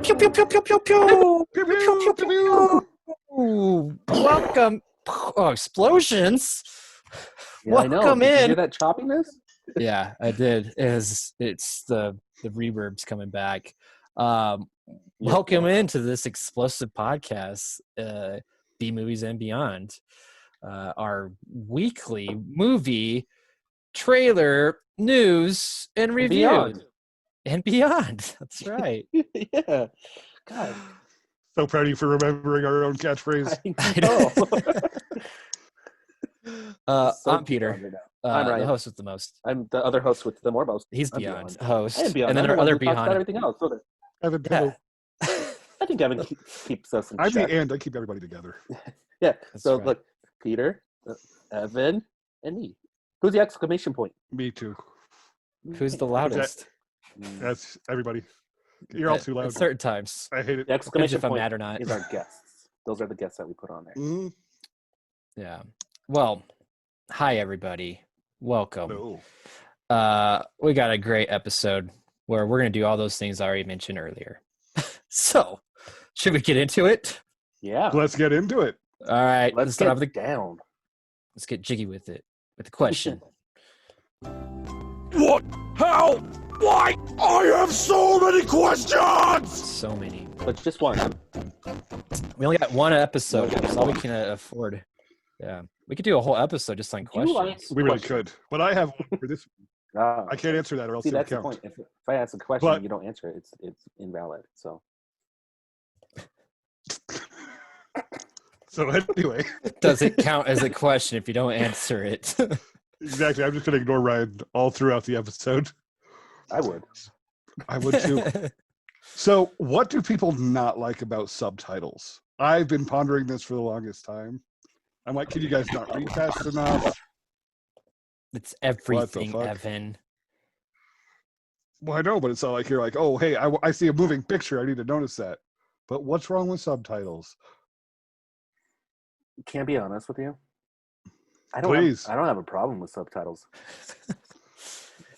Pew pew pew pew pew pew. Pew, pew, pew, pew. Ooh, welcome. Oh, explosions. Yeah, I know. Welcome Did you in. hear that choppiness? Yeah, I did. It's the reverb's coming back. Welcome into this explosive podcast, B Movies and Beyond. Our weekly movie trailer news and review. Beyond. And beyond. That's right. Yeah. God. So proud of you for remembering our own catchphrase. I know. So I'm Peter. beyond right now. I'm Ryan. The host with the most. I'm the other host with the more most. He's I'm beyond host. I am beyond. And then I'm our the one other who talks beyond. about everything else. So Evan, Yeah. I think Evan keeps us in I'm check. the and. I keep everybody together. Yeah. That's So right. look, Peter, Evan, and me. Who's the exclamation point? Me too. Who's the loudest? That's everybody. You're all too At loud. certain times. I hate it. The Depends exclamation if I'm point mad or not. is our guests. Those are the guests that we put on there. Mm, Yeah. Well, hi everybody. Welcome. no. We got a great episode where we're gonna do all those things I already mentioned earlier. So, should we get into it? Yeah. Let's get into it. All right. Let's start get off with down. let's get jiggy with it. With the question. What? How? Why? I have so many questions! So many. But just one. We only got one episode. That's all we can afford. Yeah. We could do a whole episode just on Do you like questions. We really questions? could. But I have one for this. Ah, I can't answer that or else See, it'll that's the count. point. If I ask a question But- and you don't answer it, it's invalid. So So anyway, Does it count as a question if you don't answer it? exactly. I'm just going to ignore Ryan all throughout the episode. I would. I would too. So what do people not like about subtitles? I've been pondering this for the longest time. I'm like, can you guys not read fast enough? It's everything, fuck? Evan. Well, I know, but it's not like you're like, oh, hey, I see a moving picture. I need to notice that. But what's wrong with subtitles? Can't be honest with you. I don't. Please. I don't have a problem with subtitles.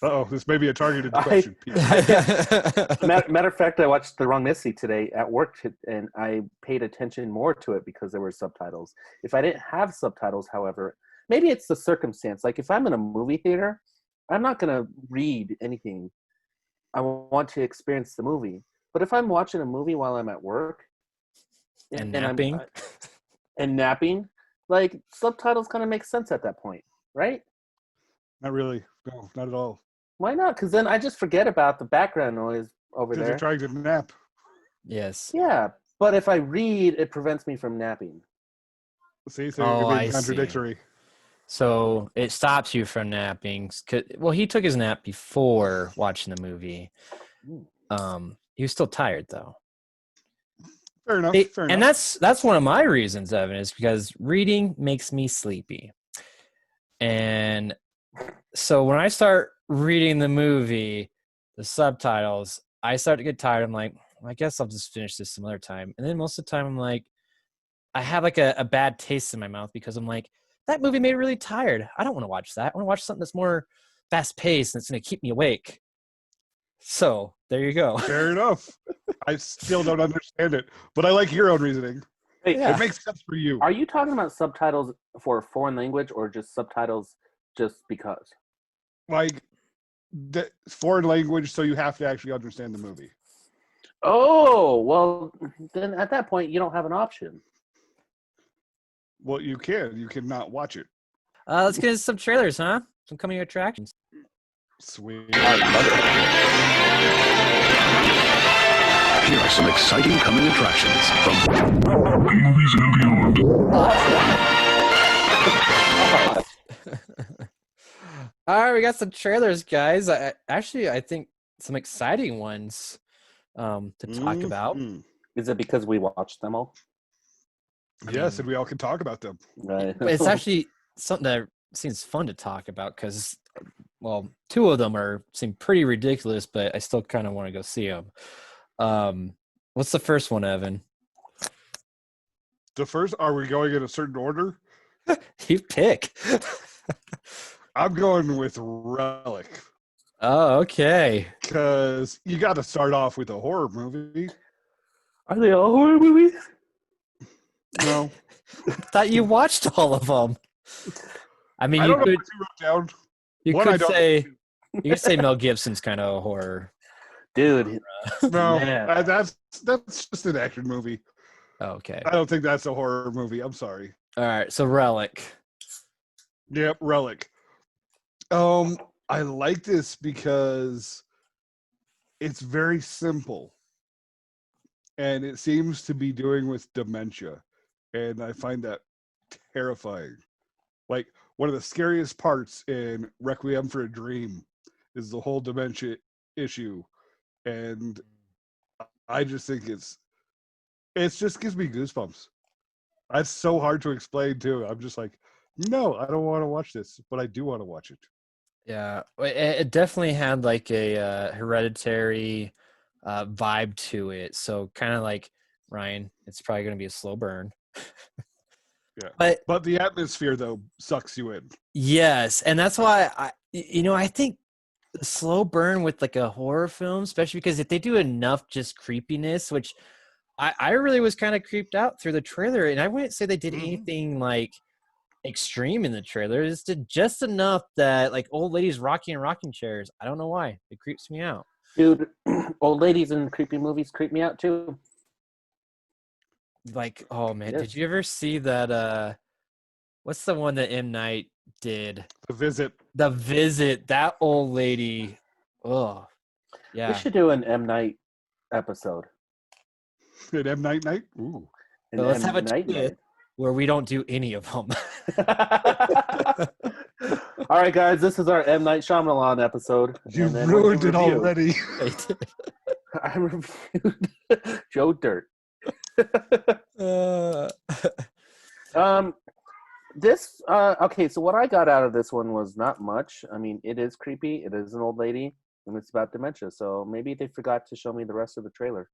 Uh-oh, this may be a targeted I- question. Pete. Matter of fact, I watched The Wrong Missy today at work, and I paid attention more to it because there were subtitles. If I didn't have subtitles, however, maybe it's the circumstance. Like if I'm in a movie theater, I'm not going to read anything. I want to experience the movie. But if I'm watching a movie while I'm at work And I'm- napping? and napping, like subtitles kind of make sense at that point, right? Not really. No, not at all. Why not? Because then I just forget about the background noise over Because there. you're trying to nap. Yes. Yeah, but if I read, it prevents me from napping. See, so Oh, you're I being see. contradictory. So it stops you from napping. Well, he took his nap before watching the movie. He was still tired though. Fair enough. And Fair enough. that's one of my reasons, Evan, is because reading makes me sleepy. And so when I start reading the movie, the subtitles, I start to get tired. I'm like, I guess I'll just finish this some other time. And then most of the time I'm like, I have like a bad taste in my mouth because I'm like, that movie made me really tired. I don't want to watch that. I want to watch something that's more fast paced and it's going to keep me awake. So there you go. Fair enough. I still don't understand it, but I like your own reasoning. Hey, Yeah. It makes sense for you. are you talking about subtitles for a foreign language or just subtitles just because? Like the foreign language, so you have to actually understand the movie. Oh, well, then at that point, you don't have an option. Well, you can not watch it. Let's get into some trailers, huh? Some coming attractions. Sweet. Here are some exciting coming attractions from Movies and Beyond. All right, we got some trailers, guys. I think some exciting ones to talk about. Mhm. Is it because we watched them all? Yes, and we all can talk about them. Right. But it's actually something that seems fun to talk about because, well, two of them seem pretty ridiculous, but I still kind of want to go see them. What's the first one, Evan? The first, are we going in a certain order? You pick. I'm going with Relic. Oh, okay. Because you got to start off with a horror movie. Are they all horror movies? No. Thought you watched all of them. I mean, I you don't know could what you wrote down. you One I could don't- say you could say Mel Gibson's kind of a horror. Dude, No, man. that's just an action movie. Okay. I don't think that's a horror movie. I'm sorry. All right. So Relic. Yep, Relic. I like this because it's very simple, and it seems to be doing with dementia, and I find that terrifying. Like, one of the scariest parts in Requiem for a Dream is the whole dementia issue, and I just think it just gives me goosebumps. That's so hard to explain too. I'm just like, no, I don't want to watch this, but I do want to watch it. Yeah, it definitely had like a hereditary vibe to it. So kind of like Ryan, it's probably going to be a slow burn. Yeah, But but the atmosphere though sucks you in. yes, and that's why I think the slow burn with like a horror film, especially because if they do enough just creepiness, which I really was kind of creeped out through the trailer, and I wouldn't say they did anything like extreme in the trailer. It just did just enough that like old ladies rocking in rocking chairs. I don't know why. It creeps me out. Dude, old ladies in creepy movies creep me out too. Like, oh man, Yes. did you ever see that what's the one that M. Night did? The Visit. The Visit, that old lady. Oh. We Yeah. should do an M. Night episode. At M Night Night. Ooh. An So let's M. have a Night twist where we don't do any of them. All right, guys, this is our M. Night Shyamalan episode. You And then we're ruined it gonna review. already. I reviewed Joe Dirt. Okay, so what I got out of this one was not much. I mean, it is creepy. It is an old lady, and it's about dementia. So maybe they forgot to show me the rest of the trailer.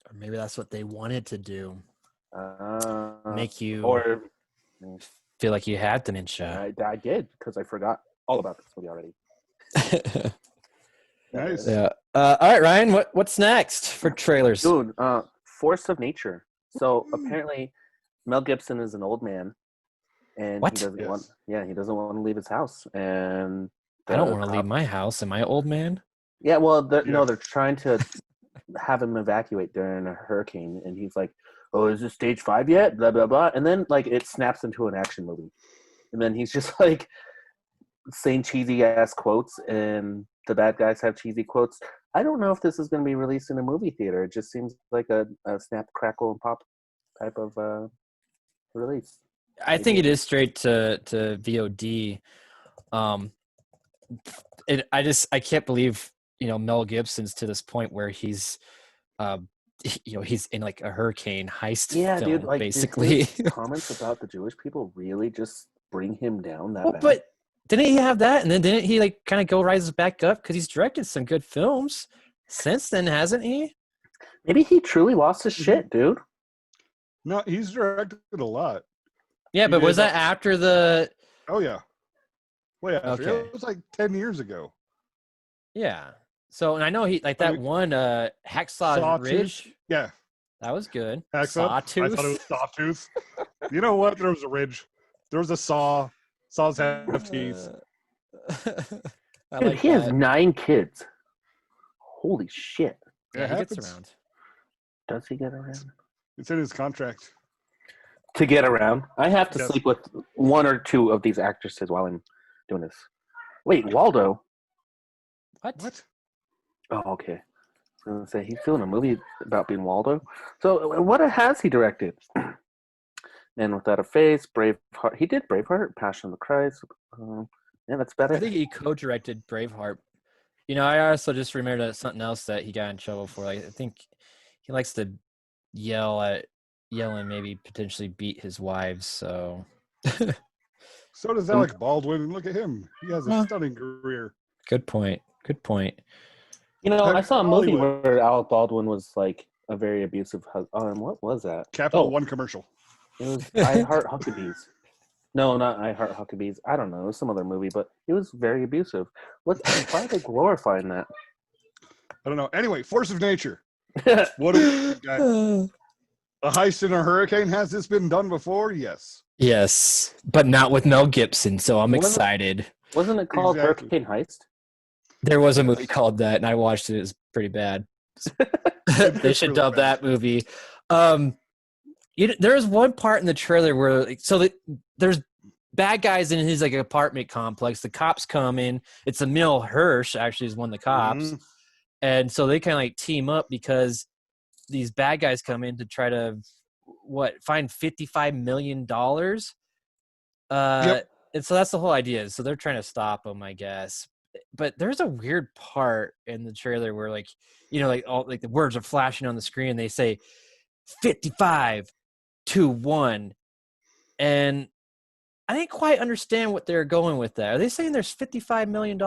Or maybe that's what they wanted to do. Make you Or feel like you had dementia. I did because I forgot all about this movie already. Nice. Yeah. All right, Ryan. What's next for trailers? Dude, Force of Nature. So apparently, Mel Gibson is an old man, and What? he doesn't Yes. want. Yeah, he doesn't want to leave his house, and I don't the want to cop- leave my house. Am I an old man? Yeah, well, no, Yeah. they're trying to have him evacuate during a hurricane, and he's like, "Oh, is this stage 5 yet?" Blah blah blah, and then like it snaps into an action movie, and then he's just like saying cheesy ass quotes, and the bad guys have cheesy quotes. I don't know if this is going to be released in a movie theater. It just seems like a snap, crackle, and pop type of release. I think it is straight to VOD. I can't believe Mel Gibson's to this point where he's he's in like a hurricane heist Yeah, film, dude. Like, basically. did his comments about the Jewish people really just bring him down that Well, bad? but didn't he have that, and then didn't he like kind of go rise back up because he's directed some good films since then, hasn't he? Maybe he truly lost his shit, dude. No, he's directed a lot. Yeah, He but was did, that after the? Oh yeah. Well, yeah. Okay. It was like 10 years ago. Yeah. So, and I know he like that one Hacksaw Sawtooth. Ridge. Yeah. That was good. Hacksaw. I Sawtooth. thought it was Sawtooth. You know what? There was a ridge. There was a saw. Saws have teeth. I Dude, like he has that. 9 kids. Holy shit. Yeah, It he gets happens. around. Does he get around? It's in his contract. To get around. I have to Yes. sleep with 1 or 2 of these actresses while I'm doing this. Wait, Waldo? What? Oh, okay. I was going to say, he's doing a movie about being Waldo. So, what has he directed? Man Without a Face, Braveheart. He did Braveheart, Passion of the Christ. Yeah, that's better. I think he co-directed Braveheart. I also just remembered something else that he got in trouble for. Like, I think he likes to yell and maybe potentially beat his wives. So So does Alec Baldwin. Look at him. He has a stunning career. good point. Good point. I saw a movie Hollywood. where Alec Baldwin was like a very abusive husband. What was that? Capital Oh. One commercial. It was I Heart Huckabees. No, not I Heart Huckabees. I don't know. It was some other movie, but it was very abusive. Why are they glorifying that? I don't know. Anyway, Force of Nature. What do we got? A heist in a hurricane? Has this been done before? Yes. Yes, but not with Mel Gibson, so I'm Wasn't- excited. Wasn't it called Exactly. Hurricane Heist? There was a movie called that, and I watched it. It's pretty bad. They should really dub bad. that movie. There's one part in the trailer where, there's bad guys in his apartment complex. The cops come in. It's Emil Hirsch actually is one of the cops, Mhm. and so they kind of team up because these bad guys come in to try to find $55 million. Yep. And so that's the whole idea. So they're trying to stop them, I guess. But there's a weird part in the trailer where all the words are flashing on the screen and they say 55-1. And I didn't quite understand what they're going with that. Are they saying there's $55 million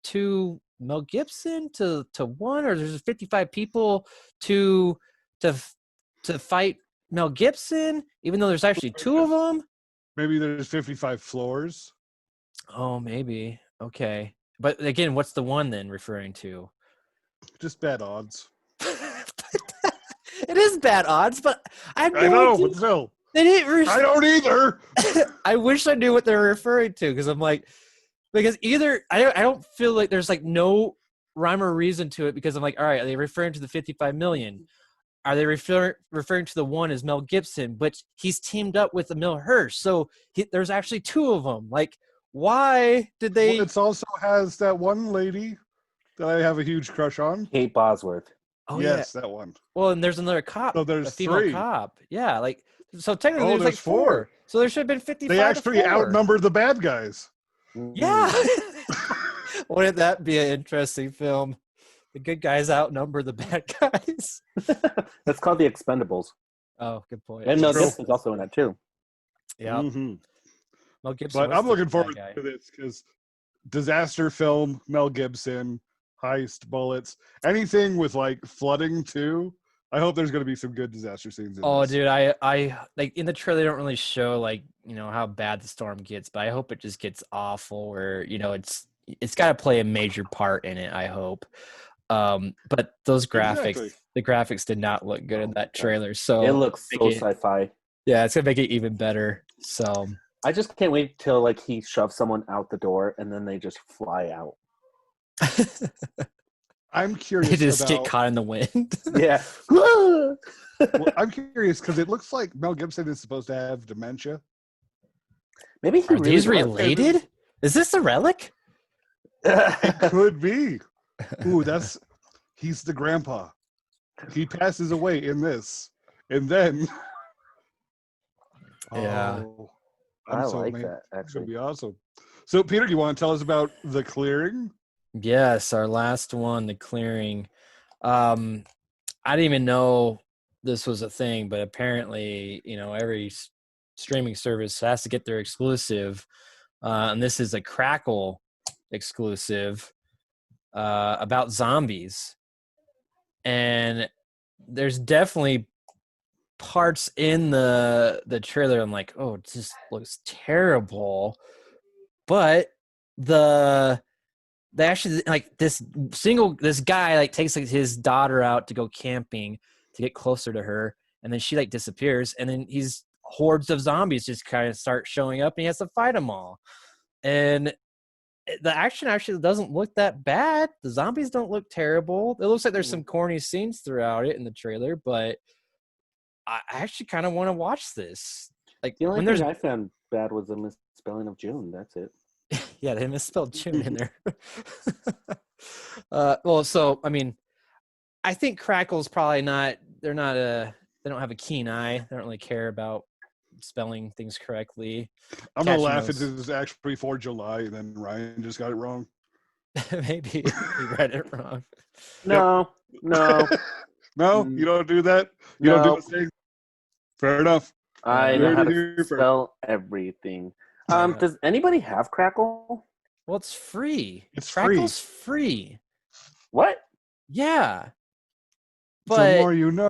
to Mel Gibson to one, or there's 55 people to fight Mel Gibson, even though there's actually two of them? Maybe there's 55 floors. Oh, maybe. Okay. But again, what's the one then referring to? Just bad odds. It is bad odds, but I have no I know, idea. but still. They didn't I don't either. I wish I knew what they're referring to, because I'm like, because either I don't feel like there's no rhyme or reason to it, because I'm like, all right, are they referring to the 55 million? Are they referring to the one as Mel Gibson, but he's teamed up with Emil Hirsch, so there's actually two of them. Like, why did they? Well, it also has that one lady that I have a huge crush on. Kate Bosworth. Oh Yes, yeah. that one. Well, and there's another cop. So there's a female three. cop. Yeah, so technically Oh, there's there's four. four. So there should have been 55. They actually to 4. outnumbered the bad guys. Yeah. Wouldn't that be an interesting film? The good guys outnumber the bad guys. That's called The Expendables. Oh, good point. And Mel True. Gibson's also in it too. Yeah. Mhm. Mel Gibson. But was I'm the looking bad forward guy. to this because disaster film, Mel Gibson, heist, bullets, anything with flooding too. I hope there's going to be some good disaster scenes in Oh, this. dude, I like in the trailer they don't really show how bad the storm gets, but I hope it just gets awful where it's got to play a major part in it. I hope. But those graphics, Exactly. the graphics did not look good in that trailer. So It looks so make it- sci-fi. Yeah, it's gonna make it even better. So I just can't wait till he shoves someone out the door and then they just fly out. I'm they curious just get about. caught in the wind. Yeah. Well, I'm curious because it looks like Mel Gibson is supposed to have dementia. Maybe he Are really these does. related? Is this a relic? Could be. Ooh, he's the grandpa. He passes away in this, and then. Yeah. Oh, I so like amazed. that, It's gonna actually. be awesome. So, Peter, you want to tell us about The Clearing? Yes, our last one, the clearing. I didn't even know this was a thing, but apparently, every streaming service has to get their exclusive, and this is a Crackle exclusive about zombies. And there's definitely parts in the trailer I'm like, oh, it just looks terrible, but they actually this guy takes his daughter out to go camping to get closer to her, and then she disappears, and then hordes of zombies just kind of start showing up and he has to fight them all. And the action actually doesn't look that bad. The zombies don't look terrible. It looks like there's some corny scenes throughout it in the trailer, but I actually kind of want to watch this. The only thing I found bad was the misspelling of June. That's it. Yeah, they misspelled June in there. Well, so I mean, I think Crackle's probably not. They don't have a keen eye. They don't really care about spelling things correctly. I'm gonna Catching laugh if those. this is actually 4 July, and then Ryan just got it wrong. Maybe he read it wrong. No. No, you don't do that. You No. don't do the thing. Fair enough. I know how Here to first. spell everything. Yeah. Does anybody have Crackle? Well, it's free. It's Crackle's free. What? Yeah. The But more you know.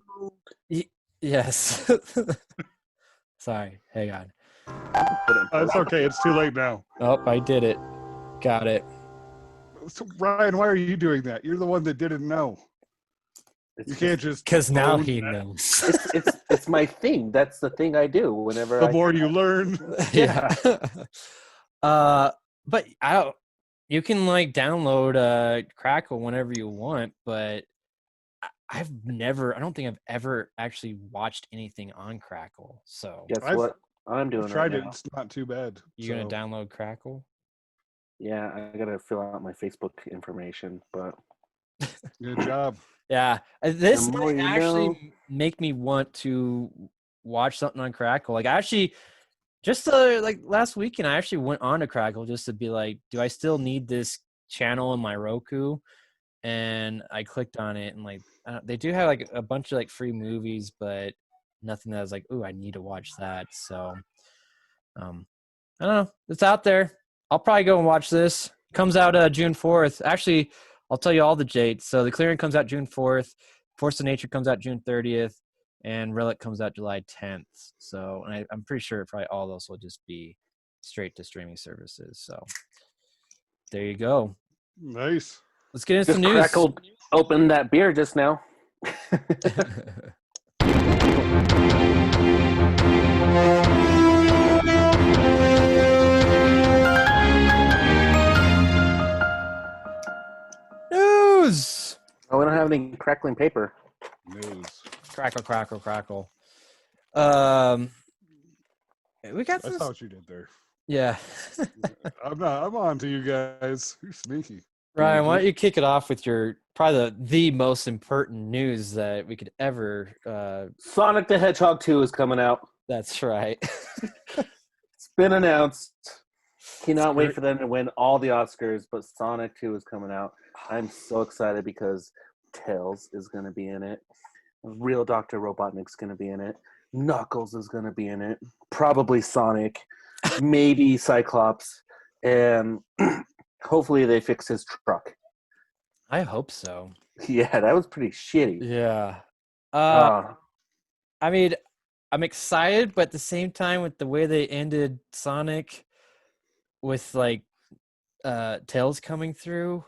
yes. Sorry. Hang on. It's okay. It's too late now. Oh, I did it. Got it. So, Ryan, why are you doing that? You're the one that didn't know. It's You can't just Because now own he that. knows. it's my thing. That's the thing I do whenever The more you learn. Yeah. But you can like download Crackle whenever you want, but I don't think I've ever actually watched anything on Crackle. So Guess I've- what I'm doing I've tried right it. now. It's not too bad. you're So, gonna download Crackle? Yeah, I gotta fill out my Facebook information, but good job. Yeah. This The more might you actually know. make me want to watch something on Crackle. Like I actually just like last weekend I actually went on to Crackle just to be like, do I still need this channel in my Roku? And I clicked on it, and like they do have like a bunch of like free movies, but nothing that was like, ooh, I need to watch that. So I don't know. It's out there. I'll probably go and watch this. Comes out June 4th. Actually, I'll tell you all the dates. So The Clearing comes out June 4th. Force of Nature comes out June 30th. And Relic comes out July 10th. So and I'm pretty sure probably all those will just be straight to streaming services. So there you go. Nice. Let's get into Just some news. crackled open that beer just now. News. Oh, we don't have any crackling paper. News. Crackle, crackle, crackle. We got I some. saw what you did there. Yeah. I'm on to you guys. You're sneaky. Ryan, why don't you kick it off with your probably the most important news that we could ever. Sonic the Hedgehog 2 is coming out. That's right. It's been announced. Cannot wait great. for them to win all the Oscars, but Sonic 2 is coming out. I'm so excited because Tails is going to be in it. Real Dr. Robotnik's going to be in it. Knuckles is going to be in it. Probably Sonic. Maybe Cyclops. And hopefully they fix his truck. I hope so. Yeah, that was pretty shitty. Yeah. Uh, I mean, I'm excited, but at the same time, with the way they ended Sonic, with like Tails coming through,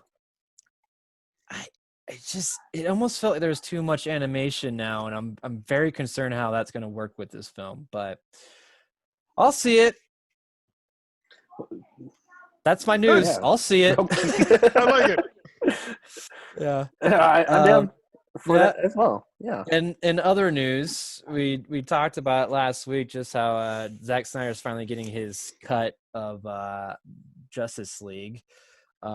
it almost felt like there was too much animation now, and I'm very concerned how that's going to work with this film. But I'll see it. That's my news. Yeah. I'll see it. I like it. Yeah. I'm down for yeah. that as well. Yeah. And in other news, we talked about last week just how Zack Snyder's finally getting his cut of Justice League. But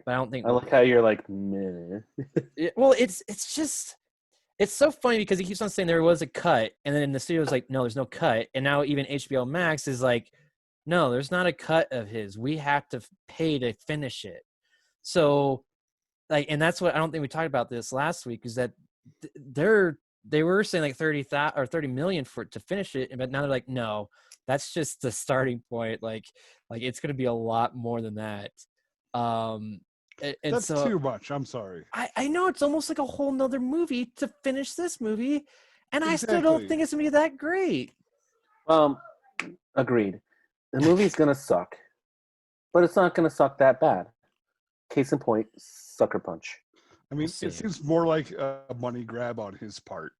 I don't think I like how you're like, meh. well, it's just it's so funny because he keeps on saying there was a cut, and then the studio's like, no, there's no cut, and now even HBO Max is like, no, there's not a cut of his. We have to pay to finish it. So, like, and that's what I don't think we talked about this last week is that they were saying like 30,000 or 30 million for it to finish it, but now they're like, no, that's just the starting point. Like it's going to be a lot more than that. And That's so, too much. I'm sorry. I know it's almost like a whole nother movie to finish this movie, and I still don't Exactly. think it's gonna be that great. Agreed. The movie's gonna suck, but it's not gonna suck that bad. Case in point, Sucker Punch. I mean, see. it seems more like a money grab on his part.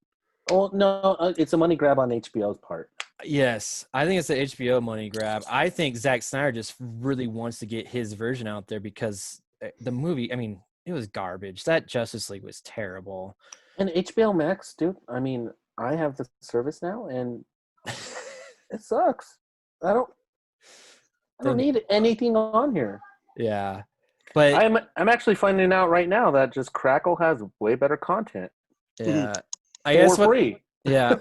Oh no, it's a money grab on HBO's part. Yes, I think it's an HBO money grab. I think Zack Snyder just really wants to get his version out there because the movie, I mean, it was garbage. That Justice League was terrible. And HBO Max, dude. I mean, I have the service now, and it sucks. I don't need anything on here. Yeah, but I'm actually finding out right now that just Crackle has way better content. yeah, I guess For free. Yeah.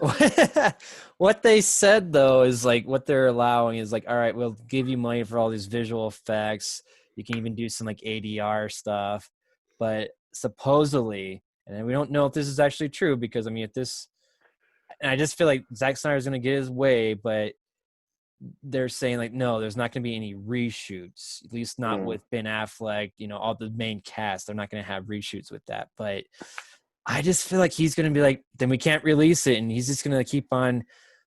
What they said though is like what they're allowing is like, all right, we'll give you money for all these visual effects. You can even do some like ADR stuff, but supposedly, and we don't know if this is actually true because I mean, and I just feel like Zack Snyder's going to get his way, but they're saying like, no, there's not going to be any reshoots, at least not with Ben Affleck, all the main cast. They're not going to have reshoots with that, but I just feel like he's going to be like, then we can't release it. And he's just going to keep on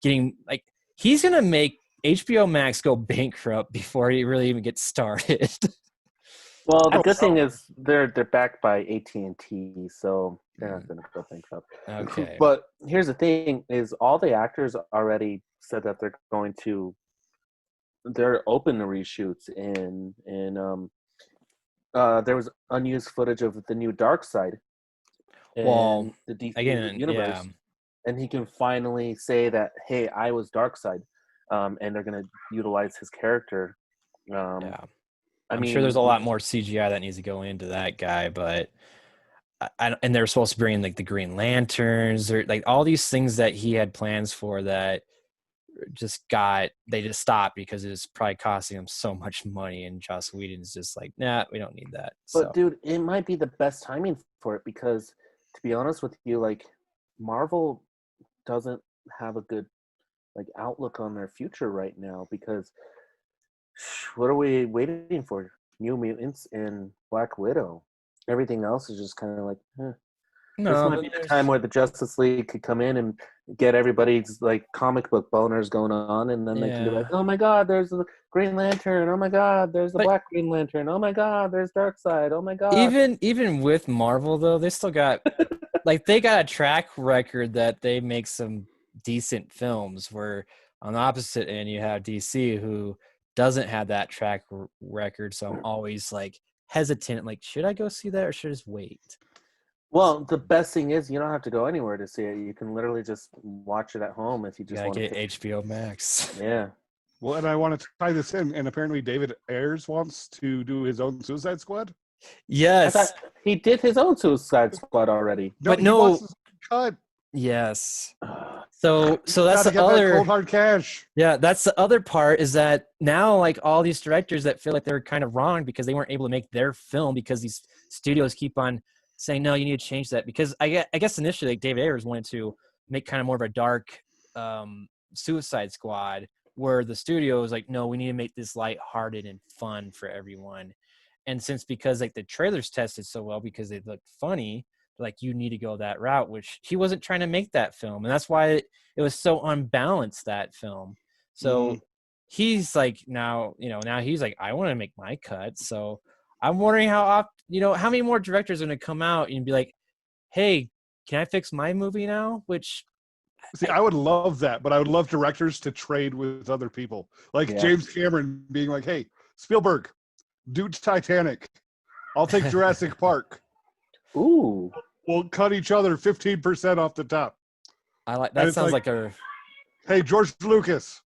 getting like, he's going to make HBO Max go bankrupt before he really even gets started. Well, the good thing is they're backed by AT&T, so they're not going to go bankrupt. Okay. But here's the thing: is all the actors already said that they're open to reshoots, and there was unused footage of the new Dark Side Well, in the DC again, universe, and he can finally say that, "Hey, I was Dark Side," and they're going to utilize his character. yeah. I I'm mean, sure there's a lot more CGI that needs to go into that guy, but and they're supposed to bring in like the Green Lanterns or like all these things that he had plans for that they just stopped because it was probably costing him so much money, and Joss Whedon's just like, nah, we don't need that. But dude, it might be the best timing for it because, to be honest with you, like Marvel doesn't have a good like outlook on their future right now because what are we waiting for? New Mutants and Black Widow. Everything else is just kind of like, this might be the time where the Justice League could come in and get everybody's like comic book boners going on, and then they can be like, oh my god, there's the Green Lantern, oh my god, there's the Black Green Lantern, oh my god, there's Darkseid, oh my god. Even with Marvel though, they still got like they got a track record that they make some decent films, where on the opposite end you have DC who doesn't have that track record, so I'm always like hesitant, like should I go see that or should I just wait? Well, the best thing is you don't have to go anywhere to see it. You can literally just watch it at home if you just want to get HBO Max. Yeah. Well, and I want to tie this in, and apparently David Ayers wants to do his own Suicide Squad. Yes, I thought he did his own Suicide Squad already. No, he wants his cut. Yes. So that's the get other that cold hard cash. Yeah, that's the other part, is that now like all these directors that feel like they're kind of wrong because they weren't able to make their film because these studios keep on saying, no, you need to change that. Because I guess initially like David Ayers wanted to make kind of more of a dark Suicide Squad, where the studio was like, no, we need to make this lighthearted and fun for everyone. And because like the trailers tested so well because they looked funny, like you need to go that route, which he wasn't trying to make that film, and that's why it was so unbalanced, that film. So he's like, now he's like, I want to make my cut. So I'm wondering how many more directors are going to come out and be like, hey, can I fix my movie now? Which see, I would love that, but I would love directors to trade with other people, like James Cameron being like, hey, Spielberg, do Titanic, I'll take Jurassic Park. Ooh. We'll cut each other 15% off the top. I like that. Sounds like a. Hey, George Lucas,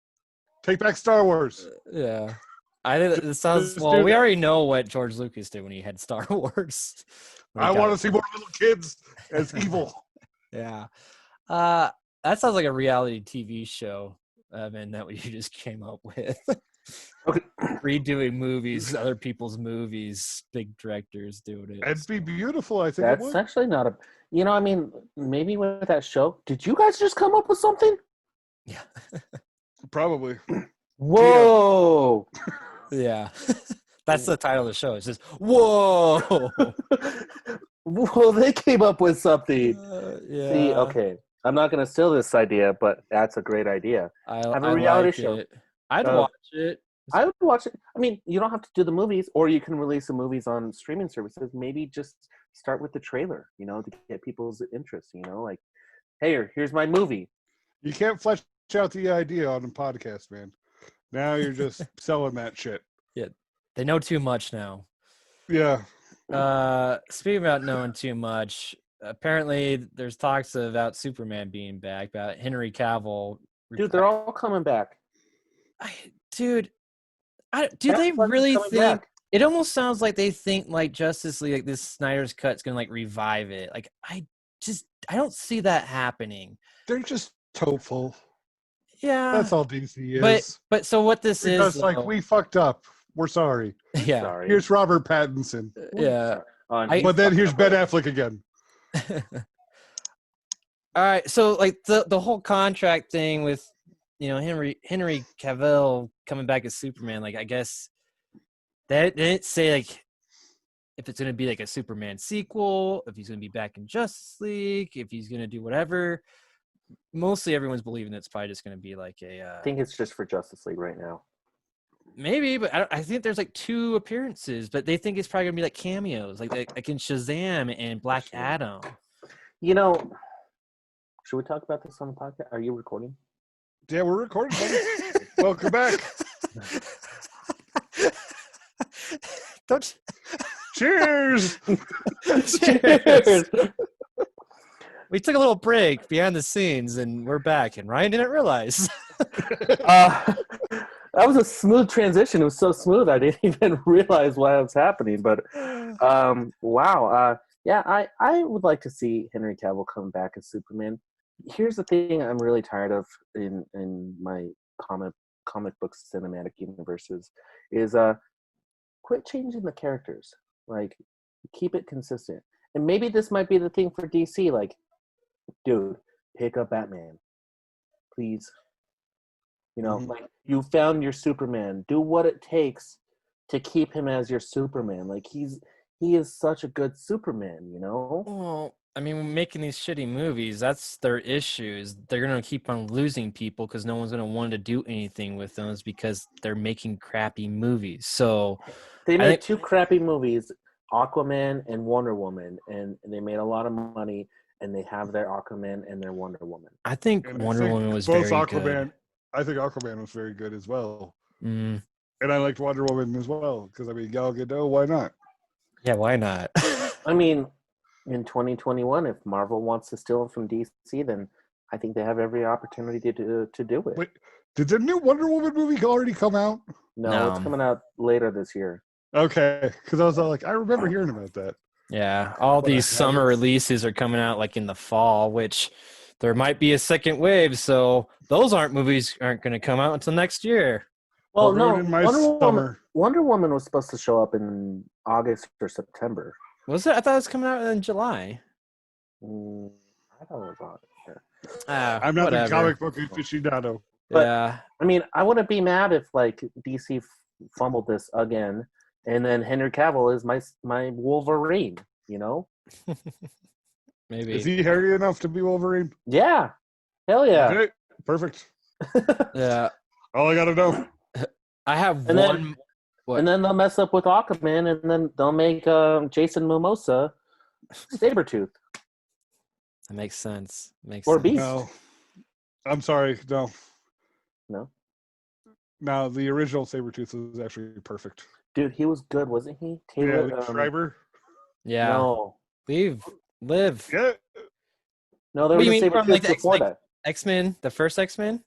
take back Star Wars. Yeah, I think it sounds. Well, we already know what George Lucas did when he had Star Wars. I want to see more little kids as evil. Yeah, that sounds like a reality TV show, and that what you just came up with. Okay. Redoing movies, other people's movies, big directors doing it. It'd be beautiful, I think. That's actually not a. I mean, maybe with that show, did you guys just come up with something? Yeah. Probably. Whoa. Yeah. That's the title of the show. It's just, whoa. Well, they came up with something. Yeah. See, okay. I'm not going to steal this idea, but that's a great idea. Have a reality show. I'd watch it. I would watch it. I mean, you don't have to do the movies, or you can release the movies on streaming services. Maybe just start with the trailer, to get people's interest, like, hey, here's my movie. You can't flesh out the idea on a podcast, man. Now you're just selling that shit. Yeah. They know too much now. Yeah. Speaking about knowing too much, apparently there's talks about Superman being back, about Henry Cavill. Dude, they're all coming back. Do they really think back? It almost sounds like they think like Justice League, like this Snyder's Cut's gonna like revive it. Like I don't see that happening. They're just hopeful. Yeah, that's all DC is. But so what this because, is, like, we fucked up. We're sorry. Yeah. Sorry. Here's Robert Pattinson. Yeah. But then here's Ben Affleck again. All right. So like the whole contract thing with Henry Cavill coming back as Superman, like I guess they didn't say like if it's gonna be like a Superman sequel, if he's gonna be back in Justice League, if he's gonna do whatever. Mostly everyone's believing it's probably just gonna be like a I think it's just for Justice League right now. Maybe, but I think there's like 2 appearances, but they think it's probably gonna be like cameos, like in Shazam and Black Adam. You know, should we talk about this on the podcast? Are you recording? Yeah, we're recording. Welcome back. Don't. Cheers. Cheers. We took a little break behind the scenes, and we're back. And Ryan didn't realize. That was a smooth transition. It was so smooth, I didn't even realize what was happening. But wow, yeah, I would like to see Henry Cavill come back as Superman. Here's the thing: I'm really tired of in my comic book cinematic universes is quit changing the characters. Like, keep it consistent. And maybe this might be the thing for DC. Like, dude, pick up Batman, please. You know, like, you found your Superman. Do what it takes to keep him as your Superman. Like, he is such a good Superman, you know? Well, I mean, making these shitty movies, that's their issues. They're going to keep on losing people because no one's going to want to do anything with those because they're making crappy movies. So they made 2 crappy movies, Aquaman and Wonder Woman, and they made a lot of money, and they have their Aquaman and their Wonder Woman. I think Wonder Woman was very good. I think Aquaman was very good as well. Mm. And I liked Wonder Woman as well because, I mean, Gal Gadot, why not? Yeah, why not? I mean, in 2021, if Marvel wants to steal it from DC, then I think they have every opportunity to do it. Wait, did the new Wonder Woman movie already come out? No, it's coming out later this year. Okay, because I was like, I remember hearing about that. Yeah, all these summer releases are coming out like in the fall, which there might be a second wave, so those movies aren't going to come out until next year. Well, no, Wonder Woman was supposed to show up in August or September. Was it? I thought it was coming out in July. I thought it was August. I'm not a comic book aficionado. But, yeah. I mean, I wouldn't be mad if, like, DC fumbled this again, and then Henry Cavill is my Wolverine, you know? Maybe. Is he hairy enough to be Wolverine? Yeah. Hell yeah. Okay, perfect. Yeah. All I got to know. I have and one. And then they'll mess up with Aquaman, and then they'll make Jason Momoa Sabretooth. That makes sense. Or Beast. No. I'm sorry. No. No? No, the original Sabretooth was actually perfect. Dude, he was good, wasn't he? Taylor, yeah, Schreiber. Yeah. No. Live. Yeah. No, there was a Sabretooth before that. X-Men, the first X-Men?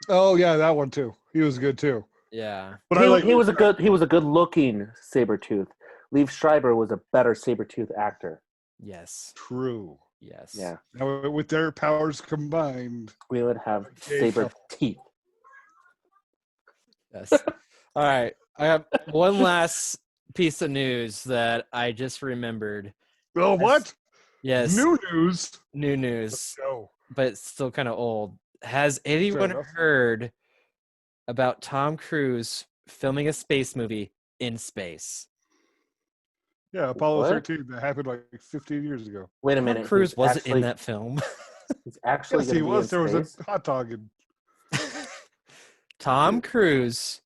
Oh yeah, that one too. He was good too. Yeah. But he was a good looking Sabretooth. Liev Schreiber was a better Sabretooth actor. Yes. True. Yes. Yeah. Now, with their powers combined, we would have saber teeth. Yes. All right. I have one last piece of news that I just remembered. Oh, what? Yes. New news. New news. Let's go. But it's still kind of old. Has anyone heard about Tom Cruise filming a space movie in space? Yeah, Apollo 13. That happened like 15 years ago. Wait a minute. Tom Cruise wasn't in that film. He's actually yes, he was. There was a hot dog. Tom Cruise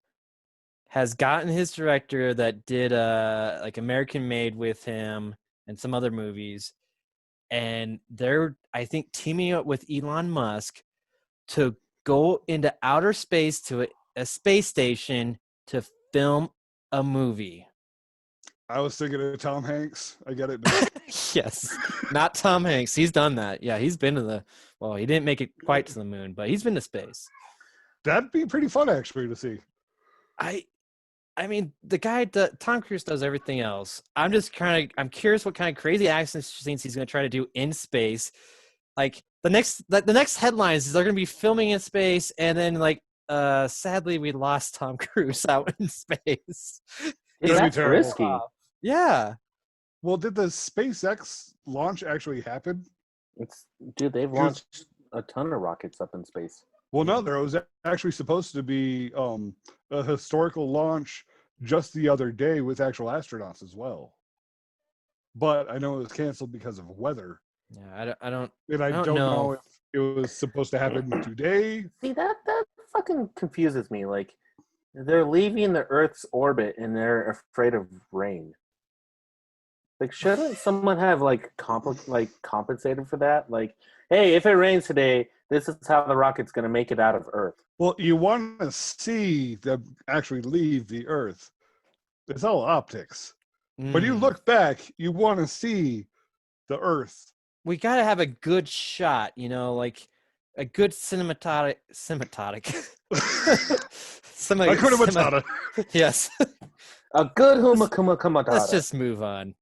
has gotten his director that did like American Made with him and some other movies, and they're, I think, teaming up with Elon Musk to go into outer space to a space station to film a movie. I was thinking of Tom Hanks. I get it now. Yes, not Tom Hanks. He's done that. Yeah, he's been to he didn't make it quite to the moon, but he's been to space. That'd be pretty fun, actually, to see. I mean, the guy, Tom Cruise does everything else. I'm curious what kind of crazy action scenes he's going to try to do in space. Like the next headlines is they're going to be filming in space, and then sadly we lost Tom Cruise out in space. That's risky. Yeah. Well, did the SpaceX launch actually happen? They've launched a ton of rockets up in space. Well, no, there was actually supposed to be a historical launch just the other day with actual astronauts as well. But I know it was canceled because of weather. Yeah, I don't know if it was supposed to happen today. See, that fucking confuses me. Like, They're leaving the Earth's orbit and they're afraid of rain. Like, shouldn't someone have compensated for that? Like, hey, if it rains today, this is how the rocket's going to make it out of Earth. Well, you want to see them actually leave the Earth. It's all optics. When you look back, you want to see the Earth. We got to have a good shot, like a good cinematotic. Hakuna Matata. Yes. A good Matata. Let's just move on.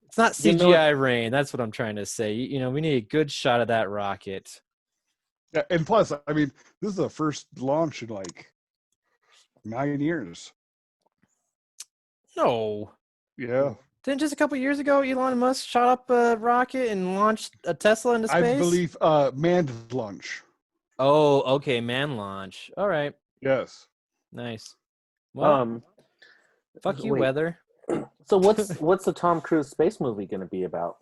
It's not CGI rain. That's what I'm trying to say. We need a good shot of that rocket. Yeah, and plus, I mean, this is the first launch in like 9 years. No. Yeah. Didn't just a couple years ago Elon Musk shot up a rocket and launched a Tesla into space? I believe manned launch. Oh, okay, man launch. All right. Yes. Nice. Well, fuck you, weather. So what's the Tom Cruise space movie going to be about?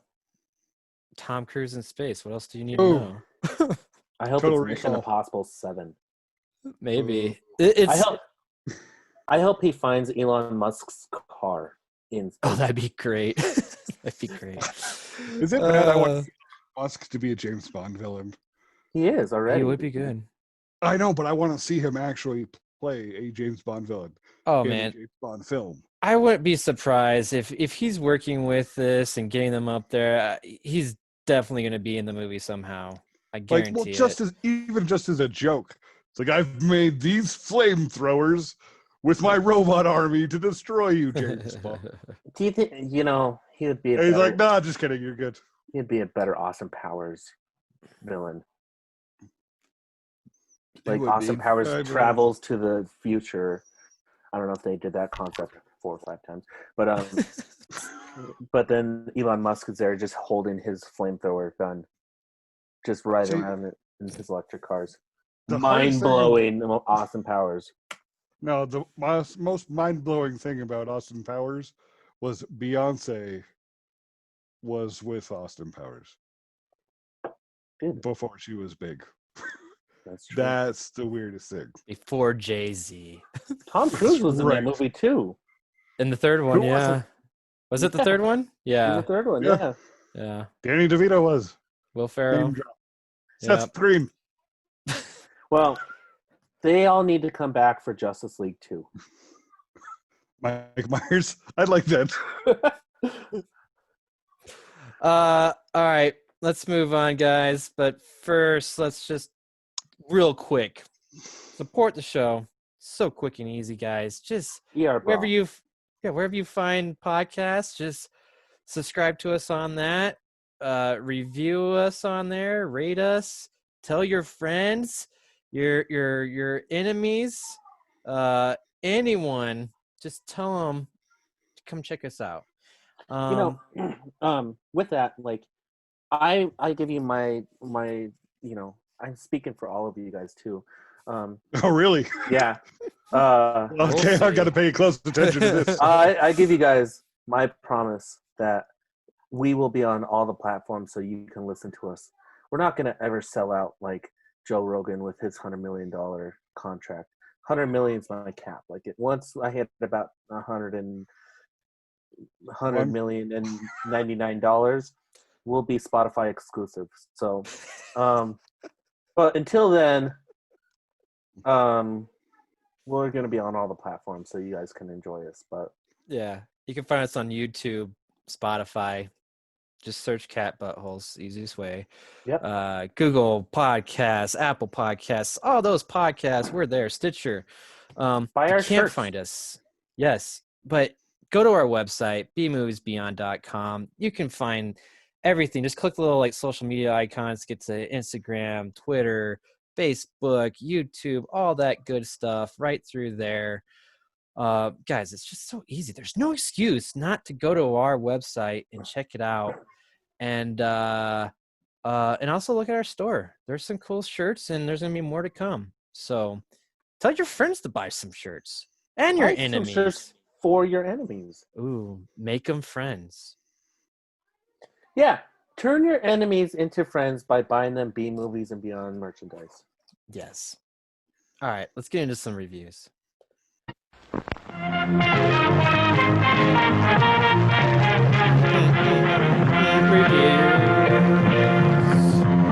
Tom Cruise in space. What else do you need to know? I hope Total it's Mission Recall. Impossible 7. Maybe. I hope he finds Elon Musk's car in space. Oh, that'd be great. That'd be great. Is it bad? I want Musk to be a James Bond villain. He is already. He would be good. I know, but I want to see him actually play a James Bond villain. Oh, in man. a James Bond film. I wouldn't be surprised if he's working with this and getting them up there. He's definitely going to be in the movie somehow. I guarantee it. Even just as a joke. It's like, I've made these flamethrowers with my robot army to destroy you, James Bond. Do you think, he would be He's like, nah, just kidding, you're good. He'd be a better Austin Powers villain. Like, Austin Powers travels to the future. I don't know if they did that concept 4 or 5 times. But but then Elon Musk is there just holding his flamethrower gun. Just riding around in his electric cars. Mind-blowing Austin Powers. No, the most mind-blowing thing about Austin Powers was Beyonce was with Austin Powers. Good. Before she was big. That's true. That's the weirdest thing. Before Jay-Z. Tom Cruise was in that movie too. In the third one, yeah. Was it the third one? Yeah. In the third one, yeah. Yeah. Danny DeVito was. Will Ferrell. Seth Green. Well, they all need to come back for Justice League 2. Mike Myers. I'd like that. All right. Let's move on, guys. But first, let's just real quick support the show. So quick and easy, guys. Just wherever you find podcasts, just subscribe to us on that. Review us on there. Rate us. Tell your friends, your enemies, anyone. Just tell them to come check us out. With that, like, I give you my I'm speaking for all of you guys too. Oh, really? Yeah. Okay, I've got to pay close attention to this. I give you guys my promise that we will be on all the platforms so you can listen to us. We're not going to ever sell out like Joe Rogan with his $100 million contract. 100 million is my cap. Like, once I hit about $100 million and $99, we'll be Spotify exclusive. So, but until then, we're going to be on all the platforms so you guys can enjoy us. But yeah, you can find us on YouTube, Spotify. Just search Cat Buttholes, easiest way. Yep. Google Podcasts, Apple Podcasts, all those podcasts. We're there. Stitcher. Buy our you can't shirts. find us. Yes, but go to our website, bmoviesbeyond.com. You can find everything. Just click the little like social media icons, get to Instagram, Twitter, Facebook, YouTube, all that good stuff right through there. Guys, it's just so easy. There's no excuse not to go to our website and check it out. And also look at our store. There's some cool shirts and there's going to be more to come. So tell your friends to buy some shirts and your enemies. Some shirts for your enemies. Ooh, make them friends. Yeah. Turn your enemies into friends by buying them B Movies and Beyond merchandise. Yes. All right, let's get into some reviews.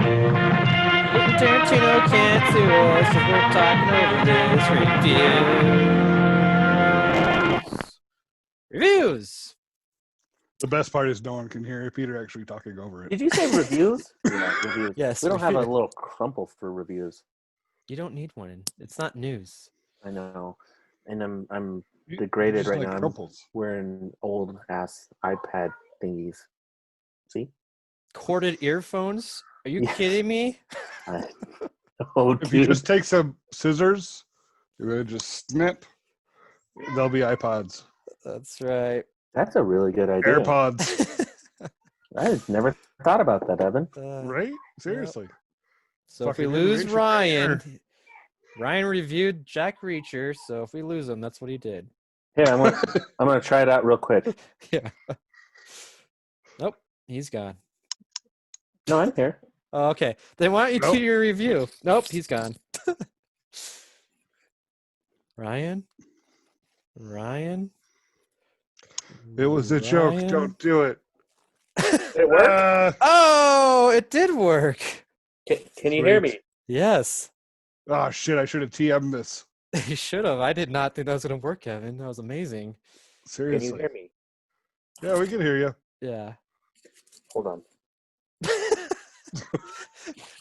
Quentin Tarantino can't sue us if we're talking over this reviews. The best part is no one can hear Peter actually talking over it. Did you say reviews? Yeah, reviews. Yes, We don't have a review. little crumple for reviews. You don't need one. It's not news. I know, and I'm You degraded just right like now. I'm crumples. wearing old ass iPad thingies. See? Corded earphones? Are you Yeah. kidding me? Oh, If you dude. just take some scissors, you're gonna just snip. They'll be iPods, That's right. That's a really good idea. AirPods, I never thought about that, Evan. right? Seriously. So if we Fucking lose innovation right here. Ryan reviewed Jack Reacher. So if we lose him, that's what he did. Here, I'm gonna try it out real quick. Yeah. Nope, he's gone. No, I'm here. Oh, okay, then why don't you Nope. do your review? Nope, he's gone. Ryan. It was a joke. Ryan? Don't do it. It worked. Oh, it did work. Can you hear me? Yes. Oh shit! I should have TM'd this. You should have. I did not think that was going to work, Kevin. That was amazing. Can you Seriously. hear me? Yeah, we can hear you. Yeah. Hold on.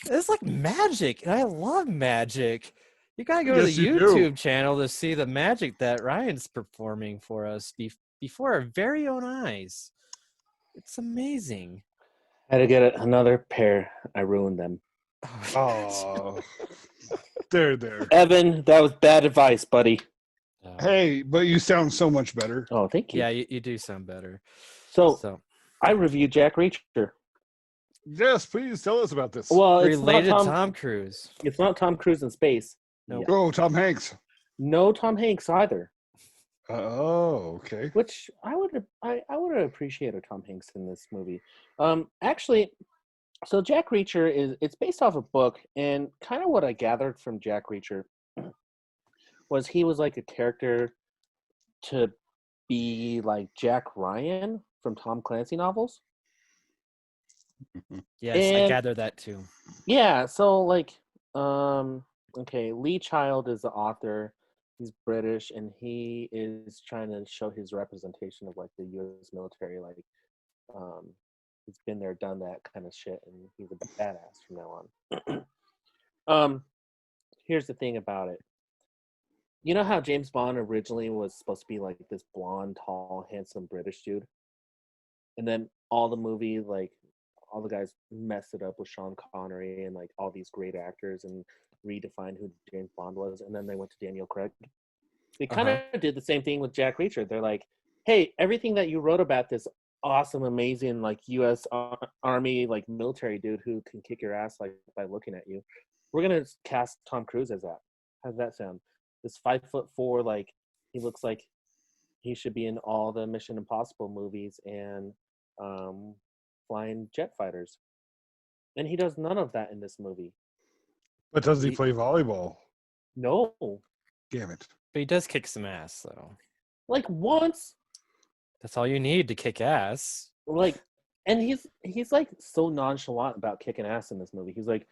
It's like magic. And I love magic. You got to go Yes, to the you do. YouTube channel to see the magic that Ryan's performing for us before our very own eyes. It's amazing. I had to get another pair. I ruined them. Oh, there. Evan, that was bad advice, buddy. Hey, but you sound so much better. Oh, thank you. Yeah, you do sound better. So I reviewed Jack Reacher. Yes, please tell us about this. Well, it's related not to Tom Cruise. It's not Tom Cruise in space. Nope. Oh, Tom Hanks. No Tom Hanks either. Oh, okay. Which I would appreciate a Tom Hanks in this movie. Actually, so Jack Reacher it's based off a book, and kind of what I gathered from Jack Reacher was he was like a character to be like Jack Ryan from Tom Clancy novels. Yes, I And- gather that too. Yeah, so like okay, Lee Child is the author. He's British, and he is trying to show his representation of like the US military, like he's been there, done that kind of shit, and he's a badass from now on. Here's the thing about it. You know how James Bond originally was supposed to be like this blonde, tall, handsome British dude? And then all the movie, like all the guys messed it up with Sean Connery and like all these great actors and redefined who James Bond was, and then they went to Daniel Craig. They kind of did the same thing with Jack Reacher. They're like, hey, everything that you wrote about this awesome, amazing, like U.S. Army, like military dude who can kick your ass like by looking at you, we're gonna cast Tom Cruise as that. How's that sound? This 5'4", like he looks like he should be in all the Mission Impossible movies and flying jet fighters, and he does none of that in this movie. But does he play volleyball? No, Damn it. But he does kick some ass, though. like once, That's all you need to kick ass. like, and he's like so nonchalant about kicking ass in this movie. He's like,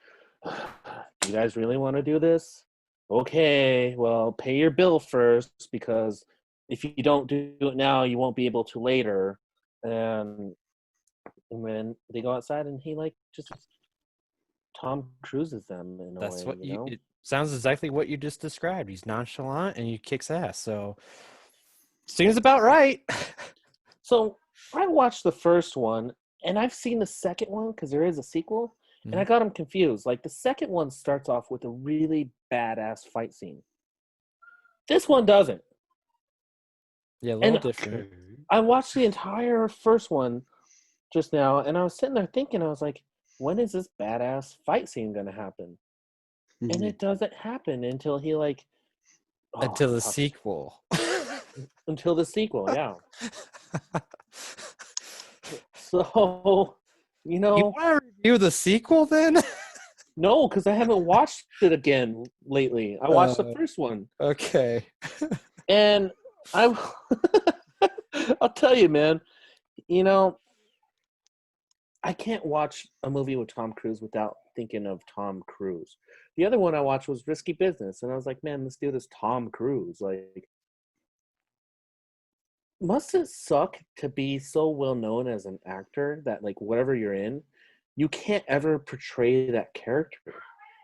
you guys really want to do this? Okay, well, pay your bill first, because if you don't do it now, you won't be able to later. And when they go outside, and he like just Tom Cruises them in a That's way, what you know? it sounds exactly what you just described. He's nonchalant and he kicks ass. So seems about right. So I watched the first one, and I've seen the second one because there is a sequel, and I got them confused. Like the second one starts off with a really badass fight scene. This one doesn't. Yeah, a little And- different. I watched the entire first one just now, and I was sitting there thinking, I was like, when is this badass fight scene going to happen? And it doesn't happen until he like... Until the fuck. sequel. Until the sequel, yeah. So, you know... You want to review the sequel then? No, because I haven't watched it again lately. I watched the first one, Okay. and I, I'll tell you, man. You know, I can't watch a movie with Tom Cruise without thinking of Tom Cruise. The other one I watched was Risky Business, and I was like, man, this dude is Tom Cruise. Like, must it suck to be so well known as an actor that, like, whatever you're in, you can't ever portray that character?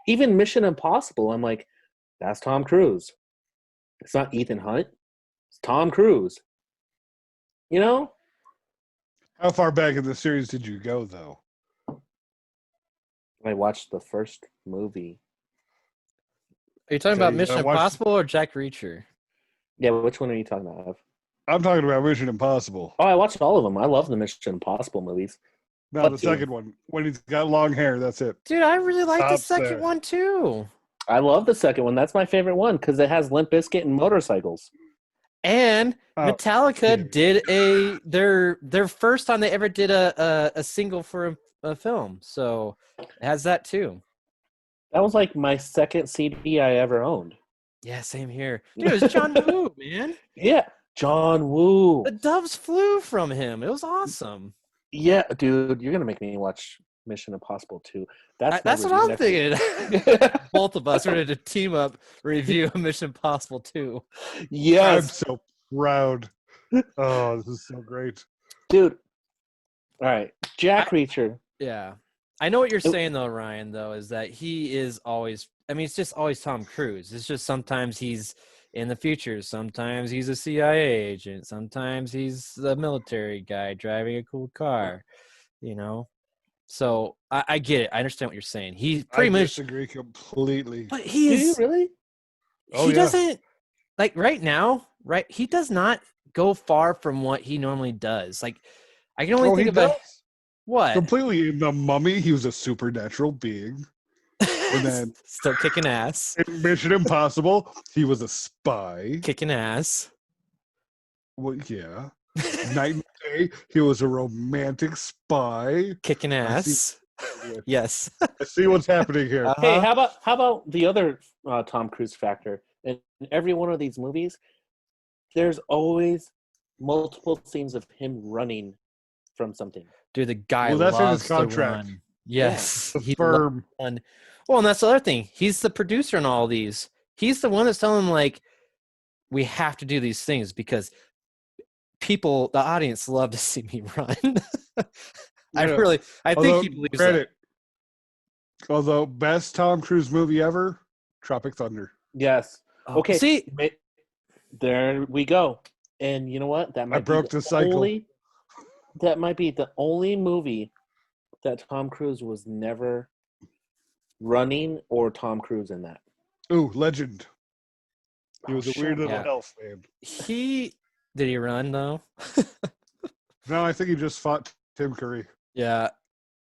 Even Mission Impossible, I'm like, that's Tom Cruise. It's not Ethan Hunt. It's Tom Cruise. You know? How far back in the series did you go, though? I watched the first movie. Are you talking Okay, about you Mission gotta watch- Impossible or Jack Reacher? Yeah, which one are you talking about? I'm talking about Mission Impossible. Oh, I watched all of them. I love the Mission Impossible movies. No, What the two? second one. When he's got long hair, that's it. Dude, I really like the Stops second there. one too. I love the second one. That's my favorite one because it has Limp Bizkit and motorcycles. And Oh, Metallica yeah. did their first time they ever did a single for a film, so it has that too. That was like my second CD I ever owned. Yeah, same here. Dude, it was John Woo, man. Yeah, John Woo. The doves flew from him. It was awesome. Yeah, dude, you're gonna make me watch Mission Impossible 2. That's what I'm thinking. Both of us are going to team up, review Mission Impossible 2. I'm Yes, so proud. Oh, this is so great. dude. All right, Jack Reacher. Yeah. I know what you're saying, though, Ryan, though, is that he is always – I mean, it's just always Tom Cruise. It's just sometimes he's in the future. Sometimes he's a CIA agent. Sometimes he's the military guy driving a cool car, you know? So I get it. I understand what you're saying. He pretty I much – disagree completely. but Do you he's – really? Oh, he yeah. doesn't like right now, right? He does not go far from what he normally does. Like I can only Oh, think he of a does. what? Completely. In The Mummy, he was a supernatural being. And then Still kicking ass. in Mission Impossible, he was a spy. Kicking ass. Well, yeah. Night and Day, he was a romantic spy. Kicking I see- ass. Yes. I see what's happening here. Hey, Uh-huh. how about the other Tom Cruise factor? In every one of these movies, there's always multiple scenes of him running from something. Dude, the guy Well, that's in his loves to contract. run. Yes. The He firm. loves- Well, and that's the other thing. He's the producer in all these. He's the one that's telling them, like, we have to do these things because people, the audience, love to see me run. I Yeah. think Although, he believes credit. Although, best Tom Cruise movie ever, Tropic Thunder. Yes. that. Okay. See, There we go. And you know what? That might broke be the cycle. That might be the only movie that Tom Cruise was never running or Tom Cruise in that. Ooh, Legend. He was a shut weird little up. elf man. did he run though? No, I think he just fought Tim Curry. Yeah.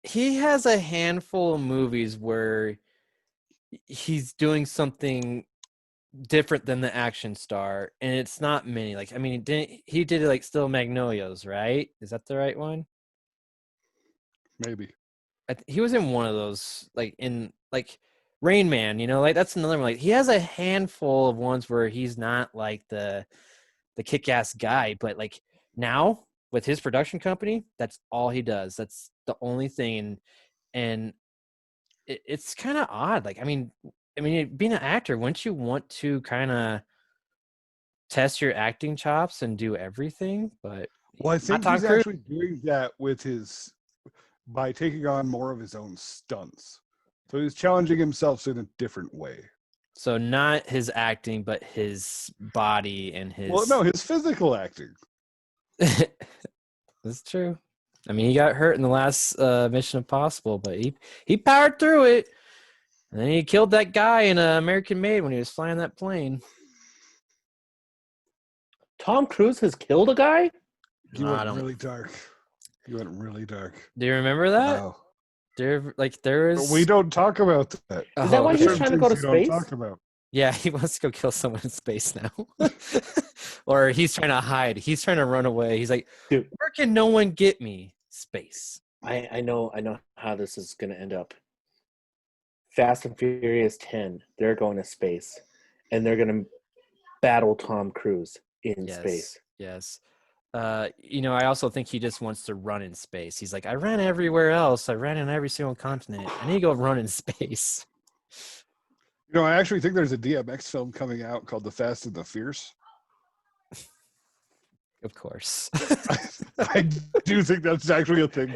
He has a handful of movies where he's doing something different than the action star, and it's not many. Like, I mean, he did like Still Magnolias, right? Is that the right one? Maybe. He was in one of those, like in like Rain Man, you know, like that's another one. Like he has a handful of ones where he's not like the kick-ass guy, but like now with his production company, that's all he does. That's the only thing, and it's kind of odd. Like, I mean, being an actor, wouldn't you want to kind of test your acting chops and do everything? But Well, I not think Tom he's Cruise. actually doing that with by taking on more of his own stunts. So he's challenging himself in a different way. So not his acting, but his body and his. Well, no, his physical acting. That's true. I mean, he got hurt in the last Mission Impossible, but he powered through it. And then he killed that guy in American Made when he was flying that plane. Tom Cruise has killed a guy? He No, I went don't. really dark. He went really dark. Do you remember that? Wow. There was. But we don't talk about that. Is that why okay. he's Certain trying to go to things you don't space? talk about. Yeah, he wants to go kill someone in space now. Or he's trying to hide. He's trying to run away. He's like, Dude. where can no one get me? Space. I know how this is gonna end up. Fast and Furious 10, they're going to space, and they're going to battle Tom Cruise in space. Yes. I also think he just wants to run in space. He's like, I ran everywhere else. I ran in every single continent. I need to go run in space. I actually think there's a DMX film coming out called The Fast and the Fierce. Of course. I do think that's actually a thing.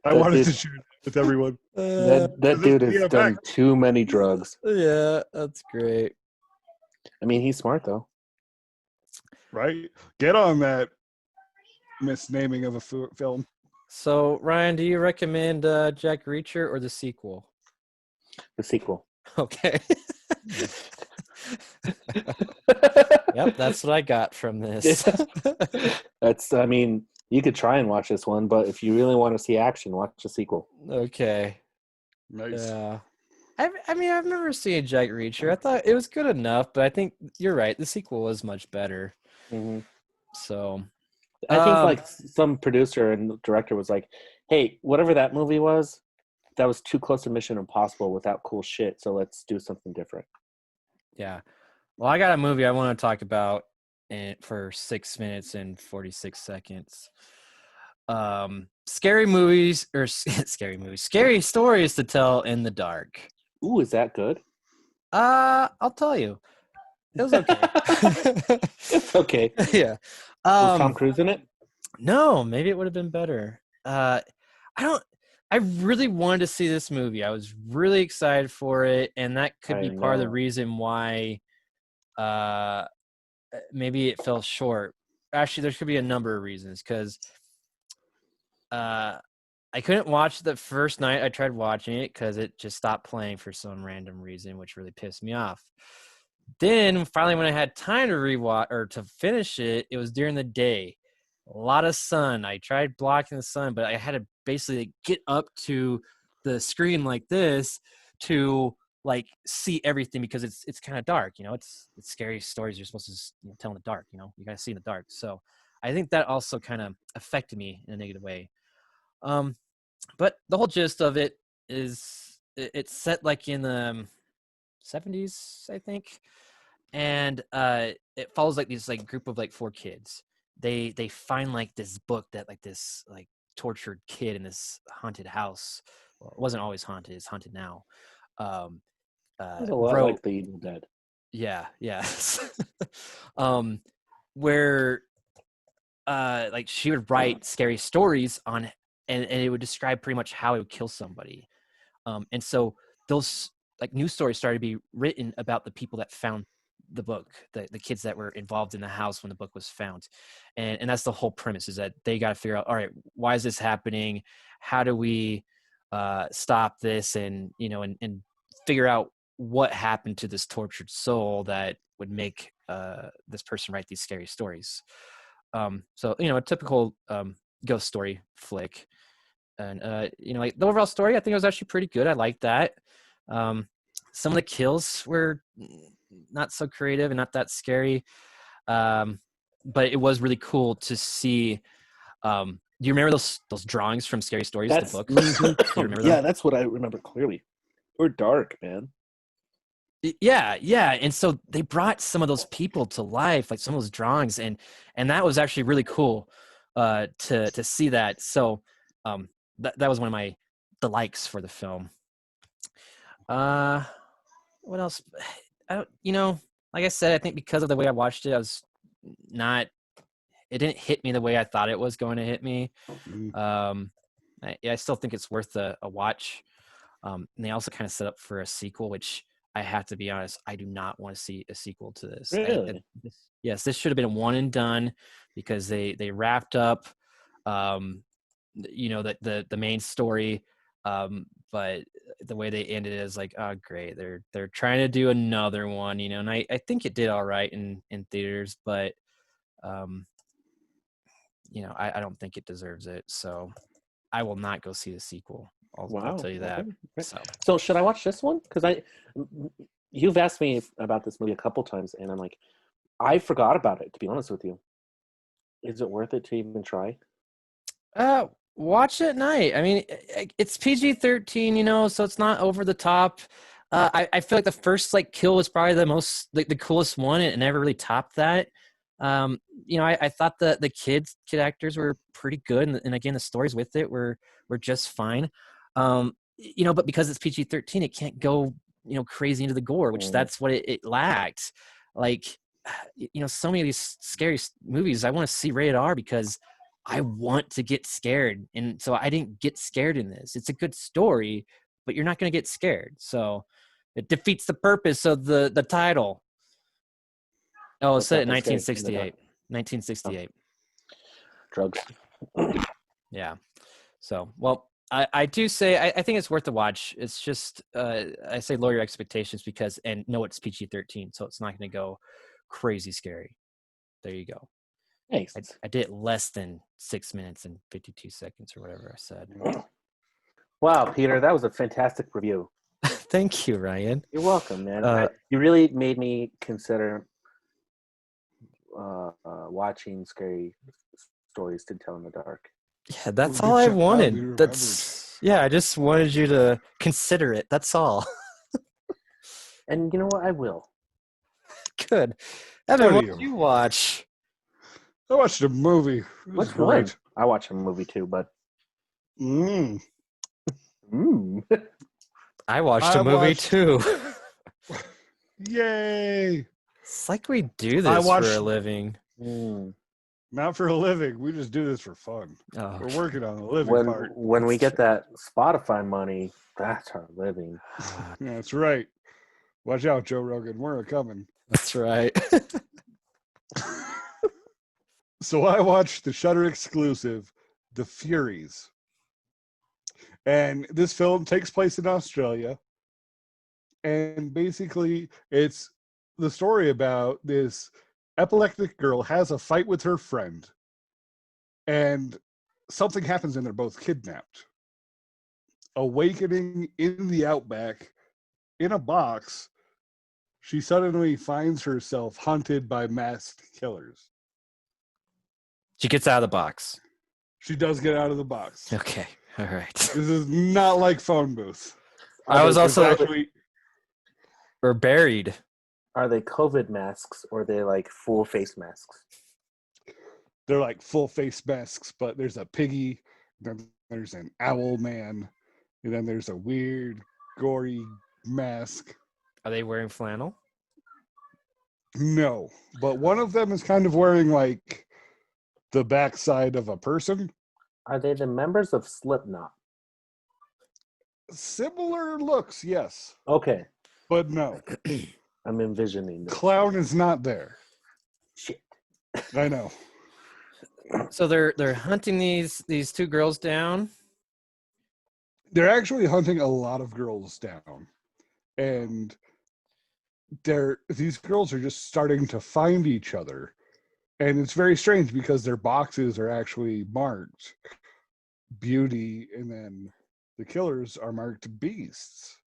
I wanted to share it with everyone. That dude has done too many drugs. Yeah, that's great. I mean, he's smart, though. Right? Get on that misnaming of a film. So, Ryan, do you recommend Jack Reacher or the sequel? The sequel. Okay. Yep, that's what I got from this. I mean, you could try and watch this one, but if you really want to see action, watch the sequel. Okay. Nice. Yeah. I've never seen Jack Reacher. I thought it was good enough, but I think you're right. The sequel was much better. Mm-hmm. So, I think some producer and director was like, "Hey, whatever that movie was, that was too close to Mission Impossible without cool shit. So let's do something different." Yeah. Well, I got a movie I want to talk about for 6 minutes and 46 seconds. Scary stories to tell in the dark. Ooh, is that good? I'll tell you. It was okay. It's okay. Yeah. Was Tom Cruise in it? No, maybe it would have been better. I really wanted to see this movie. I was really excited for it, and that could be part of the reason why maybe it fell short. Actually, there could be a number of reasons, because I couldn't watch it the first night I tried watching it because it just stopped playing for some random reason, which really pissed me off. Then finally, when I had time to rewatch or to finish it, it was during the day. A lot of sun. I tried blocking the sun, but I had to basically get up to the screen like this to see everything, because it's kind of dark. It's scary stories you're supposed to tell in the dark. You got to see in the dark. So I think that also kind of affected me in a negative way. But the whole gist of it is it's set in the 70s, I think, and it follows this group of 4 kids. They find this book that this tortured kid in this haunted house. Well, it wasn't always haunted; it's haunted now. It's a lot like The Evil Dead. Yeah. Where she would write scary stories on, and it would describe pretty much how it would kill somebody. And so those news stories started to be written about the people that found the book, the kids that were involved in the house when the book was found. And that's the whole premise, is that they got to figure out, all right, why is this happening? How do we stop this? And figure out what happened to this tortured soul that would make this person write these scary stories. So, a typical ghost story flick. And, the overall story, I think it was actually pretty good. I liked that. Some of the kills were not so creative and not that scary. But it was really cool to see. Do you remember those drawings from Scary Stories, the book? Do you remember them? Yeah, that's what I remember clearly. We're dark, man. Yeah. And so they brought some of those people to life, some of those drawings, and that was actually really cool to see that. So that was one of my likes for the film. What else? Like I said, I think because of the way I watched it, it didn't hit me the way I thought it was going to hit me. I still think it's worth a watch. And they also kind of set up for a sequel, which I have to be honest, I do not want to see a sequel to this. Really? Yes, this should have been a one and done, because they wrapped up, the main story. But the way they ended it is oh great, they're trying to do another one, and I think it did all right in theaters, but I don't think it deserves it, so I will not go see the sequel. I'll tell you that. Okay. So should I watch this one? Because you've asked me about this movie a couple times, and I'm like, I forgot about it, to be honest with you. Is it worth it to even try? Watch it at night. I mean, it's PG-13, so it's not over the top. I feel like the first like kill was probably the most like the coolest one. It never really topped that. I thought the kid actors were pretty good, and again the stories with it were just fine. But because it's PG-13, it can't go crazy into the gore, which that's what it lacked. Like, so many of these scary movies I want to see rated R because I want to get scared, and so I didn't get scared in this. It's a good story, but you're not going to get scared, so it defeats the purpose of the title. Oh, it said in 1968. 1968. Drugs. Yeah. So, well, I do say I think it's worth a watch. It's just I say lower your expectations because and know it's PG-13, so it's not going to go crazy scary. There you go. Nice. I did less than 6 minutes and 52 seconds or whatever I said. Wow, Peter, that was a fantastic review. Thank you, Ryan. You're welcome, man. You really made me consider watching scary stories to tell in the dark. Yeah, that's all I wanted. I just wanted you to consider it. That's all. And you know what? I will. Good. Evan, what did you watch? I watched a movie. Which one? I watched a movie too, but I watched a movie too. Yay! It's like we do this for a living. Not for a living. We just do this for fun. Oh, we're working on the living part. When we get that Spotify money, that's our living. That's right. Watch out, Joe Rogan. We're coming. That's right. So I watched the Shudder exclusive, The Furies. And this film takes place in Australia. And basically, it's the story about this epileptic girl has a fight with her friend. And something happens and they're both kidnapped. Awakening in the outback, in a box, she suddenly finds herself hunted by masked killers. She gets out of the box. She does get out of the box. Okay. All right. This is not like Phone Booth. I was also actually or buried. Are they COVID masks or are they like full face masks? They're like full face masks, but there's a piggy, then there's an owl man, and then there's a weird, gory mask. Are they wearing flannel? No, but one of them is kind of wearing like the backside of a person. Are they the members of Slipknot? Similar looks, yes. Okay. But no. I'm envisioning this. Clown is not there. Shit. I know. So they're hunting these two girls down. They're actually hunting a lot of girls down. And these girls are just starting to find each other. And it's very strange because their boxes are actually marked beauty, and then the killers are marked beasts.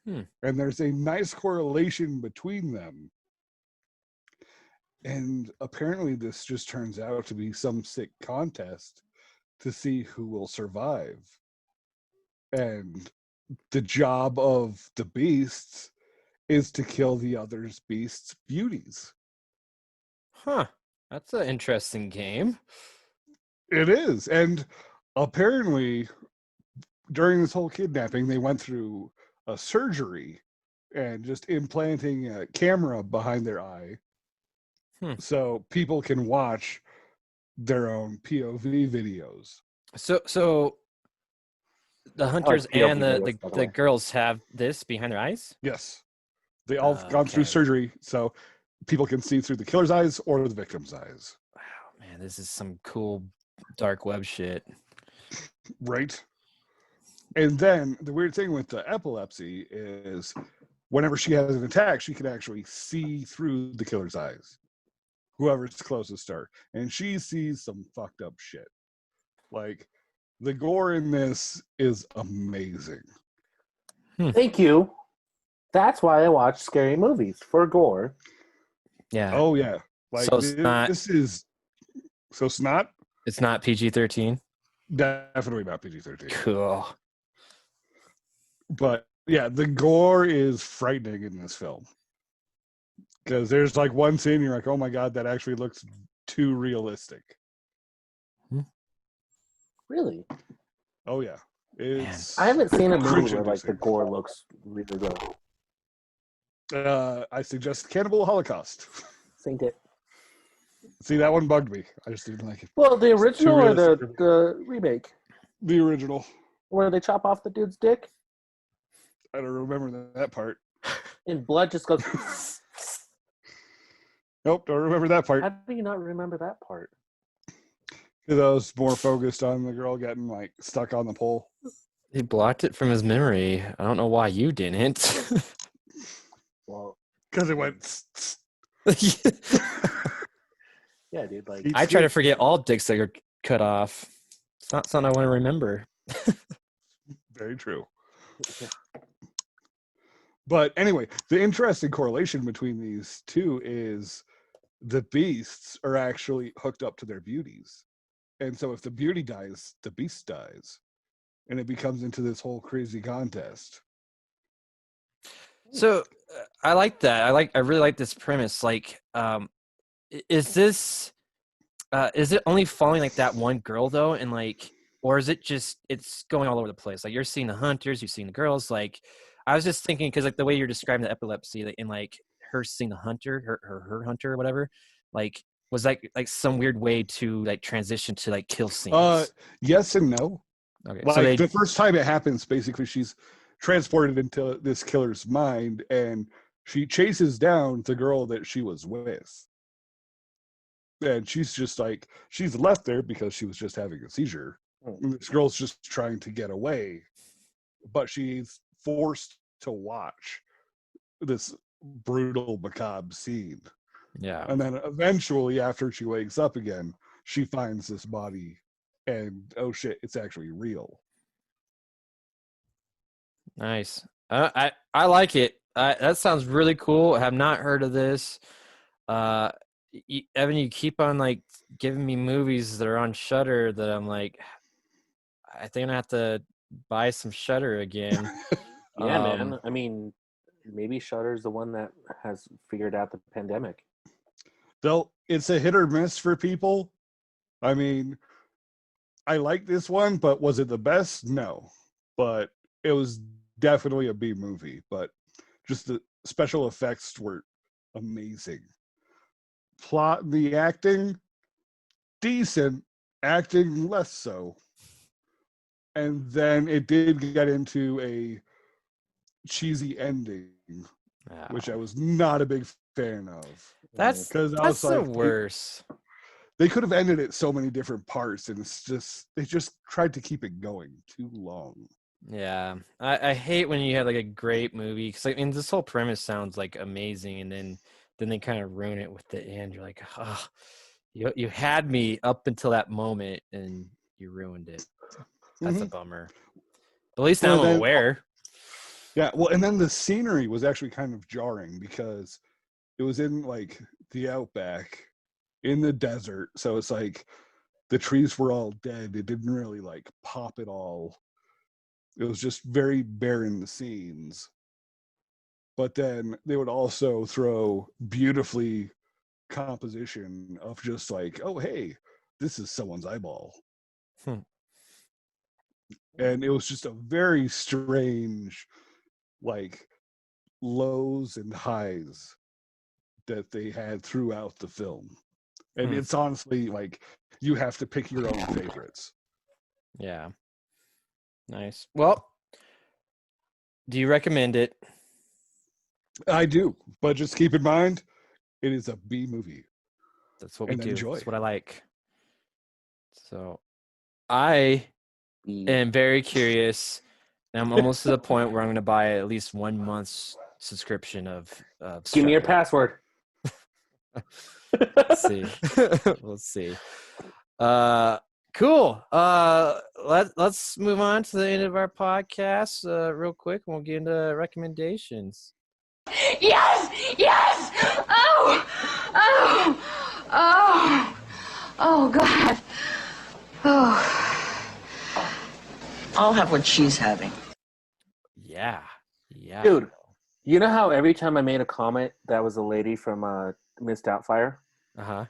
And there's a nice correlation between them. And apparently this just turns out to be some sick contest to see who will survive. And the job of the beasts is to kill the other beasts' beauties. Huh. That's an interesting game. It is. And apparently, during this whole kidnapping, they went through a surgery and just implanting a camera behind their eye so people can watch their own POV videos. So the hunters and the girls have this behind their eyes? Yes. They all gone through surgery, so people can see through the killer's eyes or the victim's eyes. Wow, man, this is some cool dark web shit. Right. And then the weird thing with the epilepsy is whenever she has an attack, she can actually see through the killer's eyes, whoever's closest to her. And she sees some fucked up shit. Like, the gore in this is amazing. Thank you. That's why I watch scary movies, for gore. Yeah. Oh, yeah. Like, so it's it's not? It's not PG-13? Definitely not PG-13. Cool. But Yeah, the gore is frightening in this film. Because there's like one scene you're like, oh my god, that actually looks too realistic. Really? Oh yeah. It's I haven't seen a movie where like cringe-inducing. the gore looks really good. I suggest Cannibal Holocaust. Think it. See, that one bugged me. I just didn't like it. Well, the original or realistic. the remake? The original. Where they chop off the dude's dick I don't remember that part. and blood just goes. Nope, don't remember that part. How do you not remember that part? Because I was more focused on the girl getting like stuck on the pole. He blocked it from his memory. I don't know why you didn't. Well, Because it went. yeah, dude. Like, I try to forget all dicks that are cut off. It's not something I want to remember. Very true. But anyway, the interesting correlation between these two is the beasts are actually hooked up to their beauties. And so if the beauty dies, the beast dies. And it becomes into this whole crazy contest. So I like that. I really like this premise. Like, is it only following like that one girl though? And like, or is it just, it's going all over the place? Like you're seeing the hunters, you're seeing the girls. Like, I was just thinking, cause like the way you're describing the epilepsy and like her seeing the hunter, her hunter or whatever, like, was that like some weird way to like transition to like kill scenes? Yes and no. Okay. Like the first time it happens, basically she's transported into this killer's mind and she chases down the girl that she was with. And she's just like, she's left there because she was just having a seizure. And this girl's just trying to get away, but she's forced to watch this brutal, macabre scene. yeah. And then eventually, after she wakes up again, she finds this body and, oh shit, it's actually real. Nice. I like it. That sounds really cool. I have not heard of this. Evan, you keep on like giving me movies that are on Shudder that I'm like, I think I'm gonna have to buy some Shudder again. yeah, man. I mean, maybe Shudder's the one that has figured out the pandemic. Though it's a hit or miss for people. I mean, I like this one, but was it the best? No. But it was definitely a B movie. But just the special effects were amazing. Plot, the acting, decent. Acting, less so. And then it did get into a cheesy ending, which I was not a big fan of. That's the worst. They could have ended it so many different parts, and it's just they just tried to keep it going too long. Yeah, I hate when you have like a great movie because I mean this whole premise sounds like amazing, and then they kind of ruin it with the end. You're like, oh, you had me up until that moment, and you ruined it. That's a bummer. But at least now I'm aware. Yeah, well, and then the scenery was actually kind of jarring because it was in like the outback in the desert. So it's like the trees were all dead. It didn't really like pop at all. It was just very barren scenes. But then they would also throw beautifully composition of just like, oh, hey, this is someone's eyeball. And it was just a very strange, like, lows and highs that they had throughout the film. And it's honestly like you have to pick your own favorites. Yeah. Nice. Well, do you recommend it? I do, but just keep in mind, it is a B movie. That's what we do. Enjoy. That's what I like. So I am very curious. And I'm almost to the point where I'm going to buy at least 1 month's subscription of Give me your Shudder. password. Let's see. We'll see. Cool. Let's move on to the end of our podcast real quick, and we'll get into recommendations. Yes! Yes! Oh! Oh! Oh! Oh, God. Oh. I'll have what she's having. Yeah. Yeah. Dude, you know how every time I made a comment that was a lady from Miss Doubtfire, Uh-huh.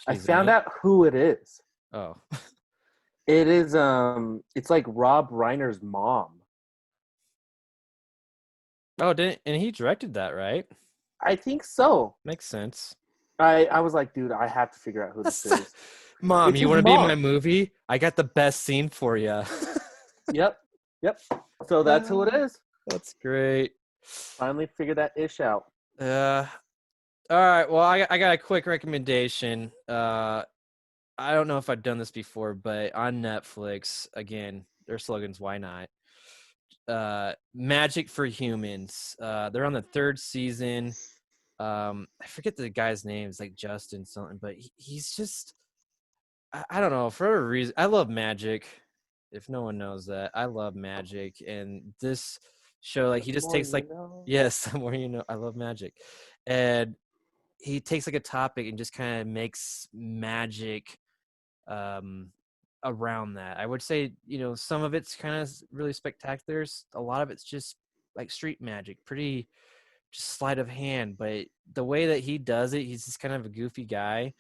I She's in found it? out who it is. Oh. It is it's like Rob Reiner's mom. Oh, and he directed that, right? I think so. Makes sense. I was like, dude, I have to figure out who this is. Mom, It's you his want to be in my mom. movie? I got the best scene for you. Yep. So that's who it is. That's great. Finally figured that ish out. All right. Well, I got a quick recommendation. I don't know if I've done this before, but on Netflix, again, their slogan's "Why not?" Magic for Humans. They're on the 3rd season. I forget the guy's name. It's like Justin something, but he's just I don't know, for a reason. I love magic. If no one knows that, I love magic, and this show, like, he just takes like yes, the more you know. I love magic, and he takes like a topic and just kind of makes magic around that. I would say, some of it's kind of really spectacular. A lot of it's just like street magic, pretty just sleight of hand. But the way that he does it, he's just kind of a goofy guy.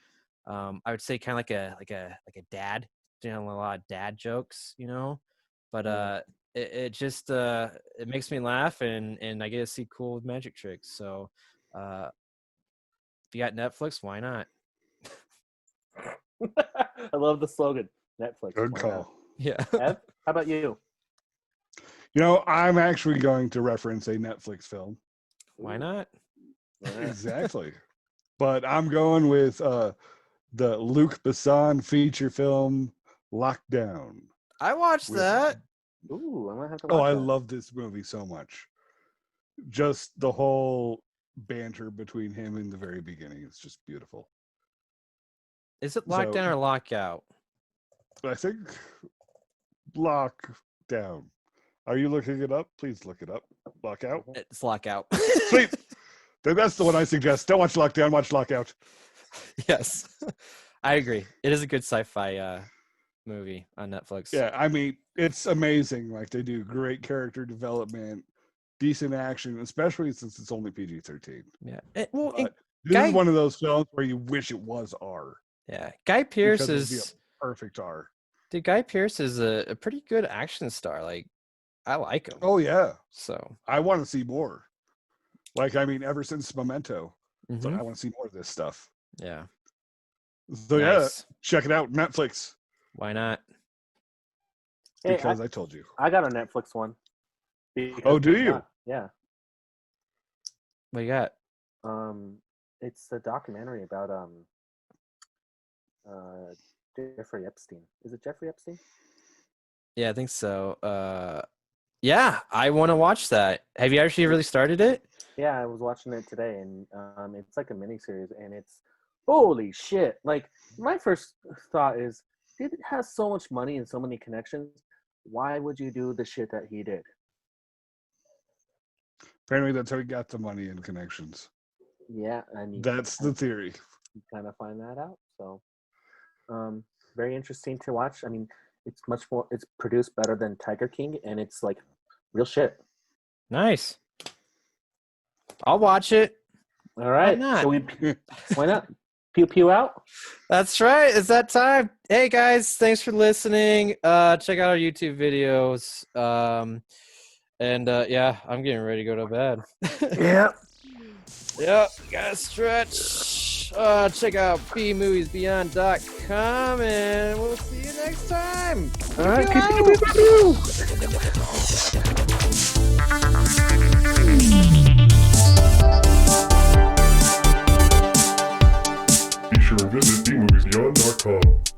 I would say kind of like a dad, doing a lot of dad jokes, But it just it makes me laugh, and I get to see cool magic tricks. So if you got Netflix, why not? I love the slogan. Netflix. Good Why call. not? Yeah. Ev, how about you? I'm actually going to reference a Netflix film. Why not? Exactly. But I'm going with the Luc Besson feature film Lockdown. I watched that. Ooh, I'm gonna have to watch Oh, I that. love this movie so much. Just the whole banter between him in the very beginning is just beautiful. Is it lockdown or lockout? I think Lockdown. Are you looking it up? Please look it up. Lockout. It's lockout. Sweet. Then that's the one I suggest. Don't watch Lockdown, watch Lockout. Yes. I agree. It is a good sci-fi movie on Netflix. Yeah, I mean, it's amazing. Like, they do great character development, decent action, especially since it's only PG-13. Yeah. This is one of those films where you wish it was R. Yeah. Guy Pearce because it would be is a perfect R. Dude, Guy Pearce is a pretty good action star. Like, I like him. Oh, yeah. So I want to see more. Like, I mean, ever since Memento, so mhm. I want to see more of this stuff. Yeah. So, yeah, Nice. check it out. Netflix. Why not? Hey, Because I told you. I got a Netflix one. Oh, do you? Yeah. What you got? It's a documentary about Jeffrey Epstein. Is it Jeffrey Epstein? Yeah, I think so. Yeah, I want to watch that. Have you actually really started it? Yeah, I was watching it today, and it's like a miniseries, and it's holy shit. Like, my first thought is, dude has so much money and so many connections. Why would you do the shit that he did? Apparently, that's how he got the money and connections. Yeah, and That's the theory. you kind of find that out. So, very interesting to watch. I mean, it's produced better than Tiger King, and it's like real shit. Nice. I'll watch it. All right. not? Why not? Pew pew out. That's right. It's that time. Hey guys, thanks for listening. Check out our YouTube videos. Yeah, I'm getting ready to go to bed. Yeah. Yep, gotta stretch. Check out bmoviesbeyond.com, and we'll see you next time. All right. Pew, Pew, pew, pew, pew, Be sure to visit bmoviesbeyond.com.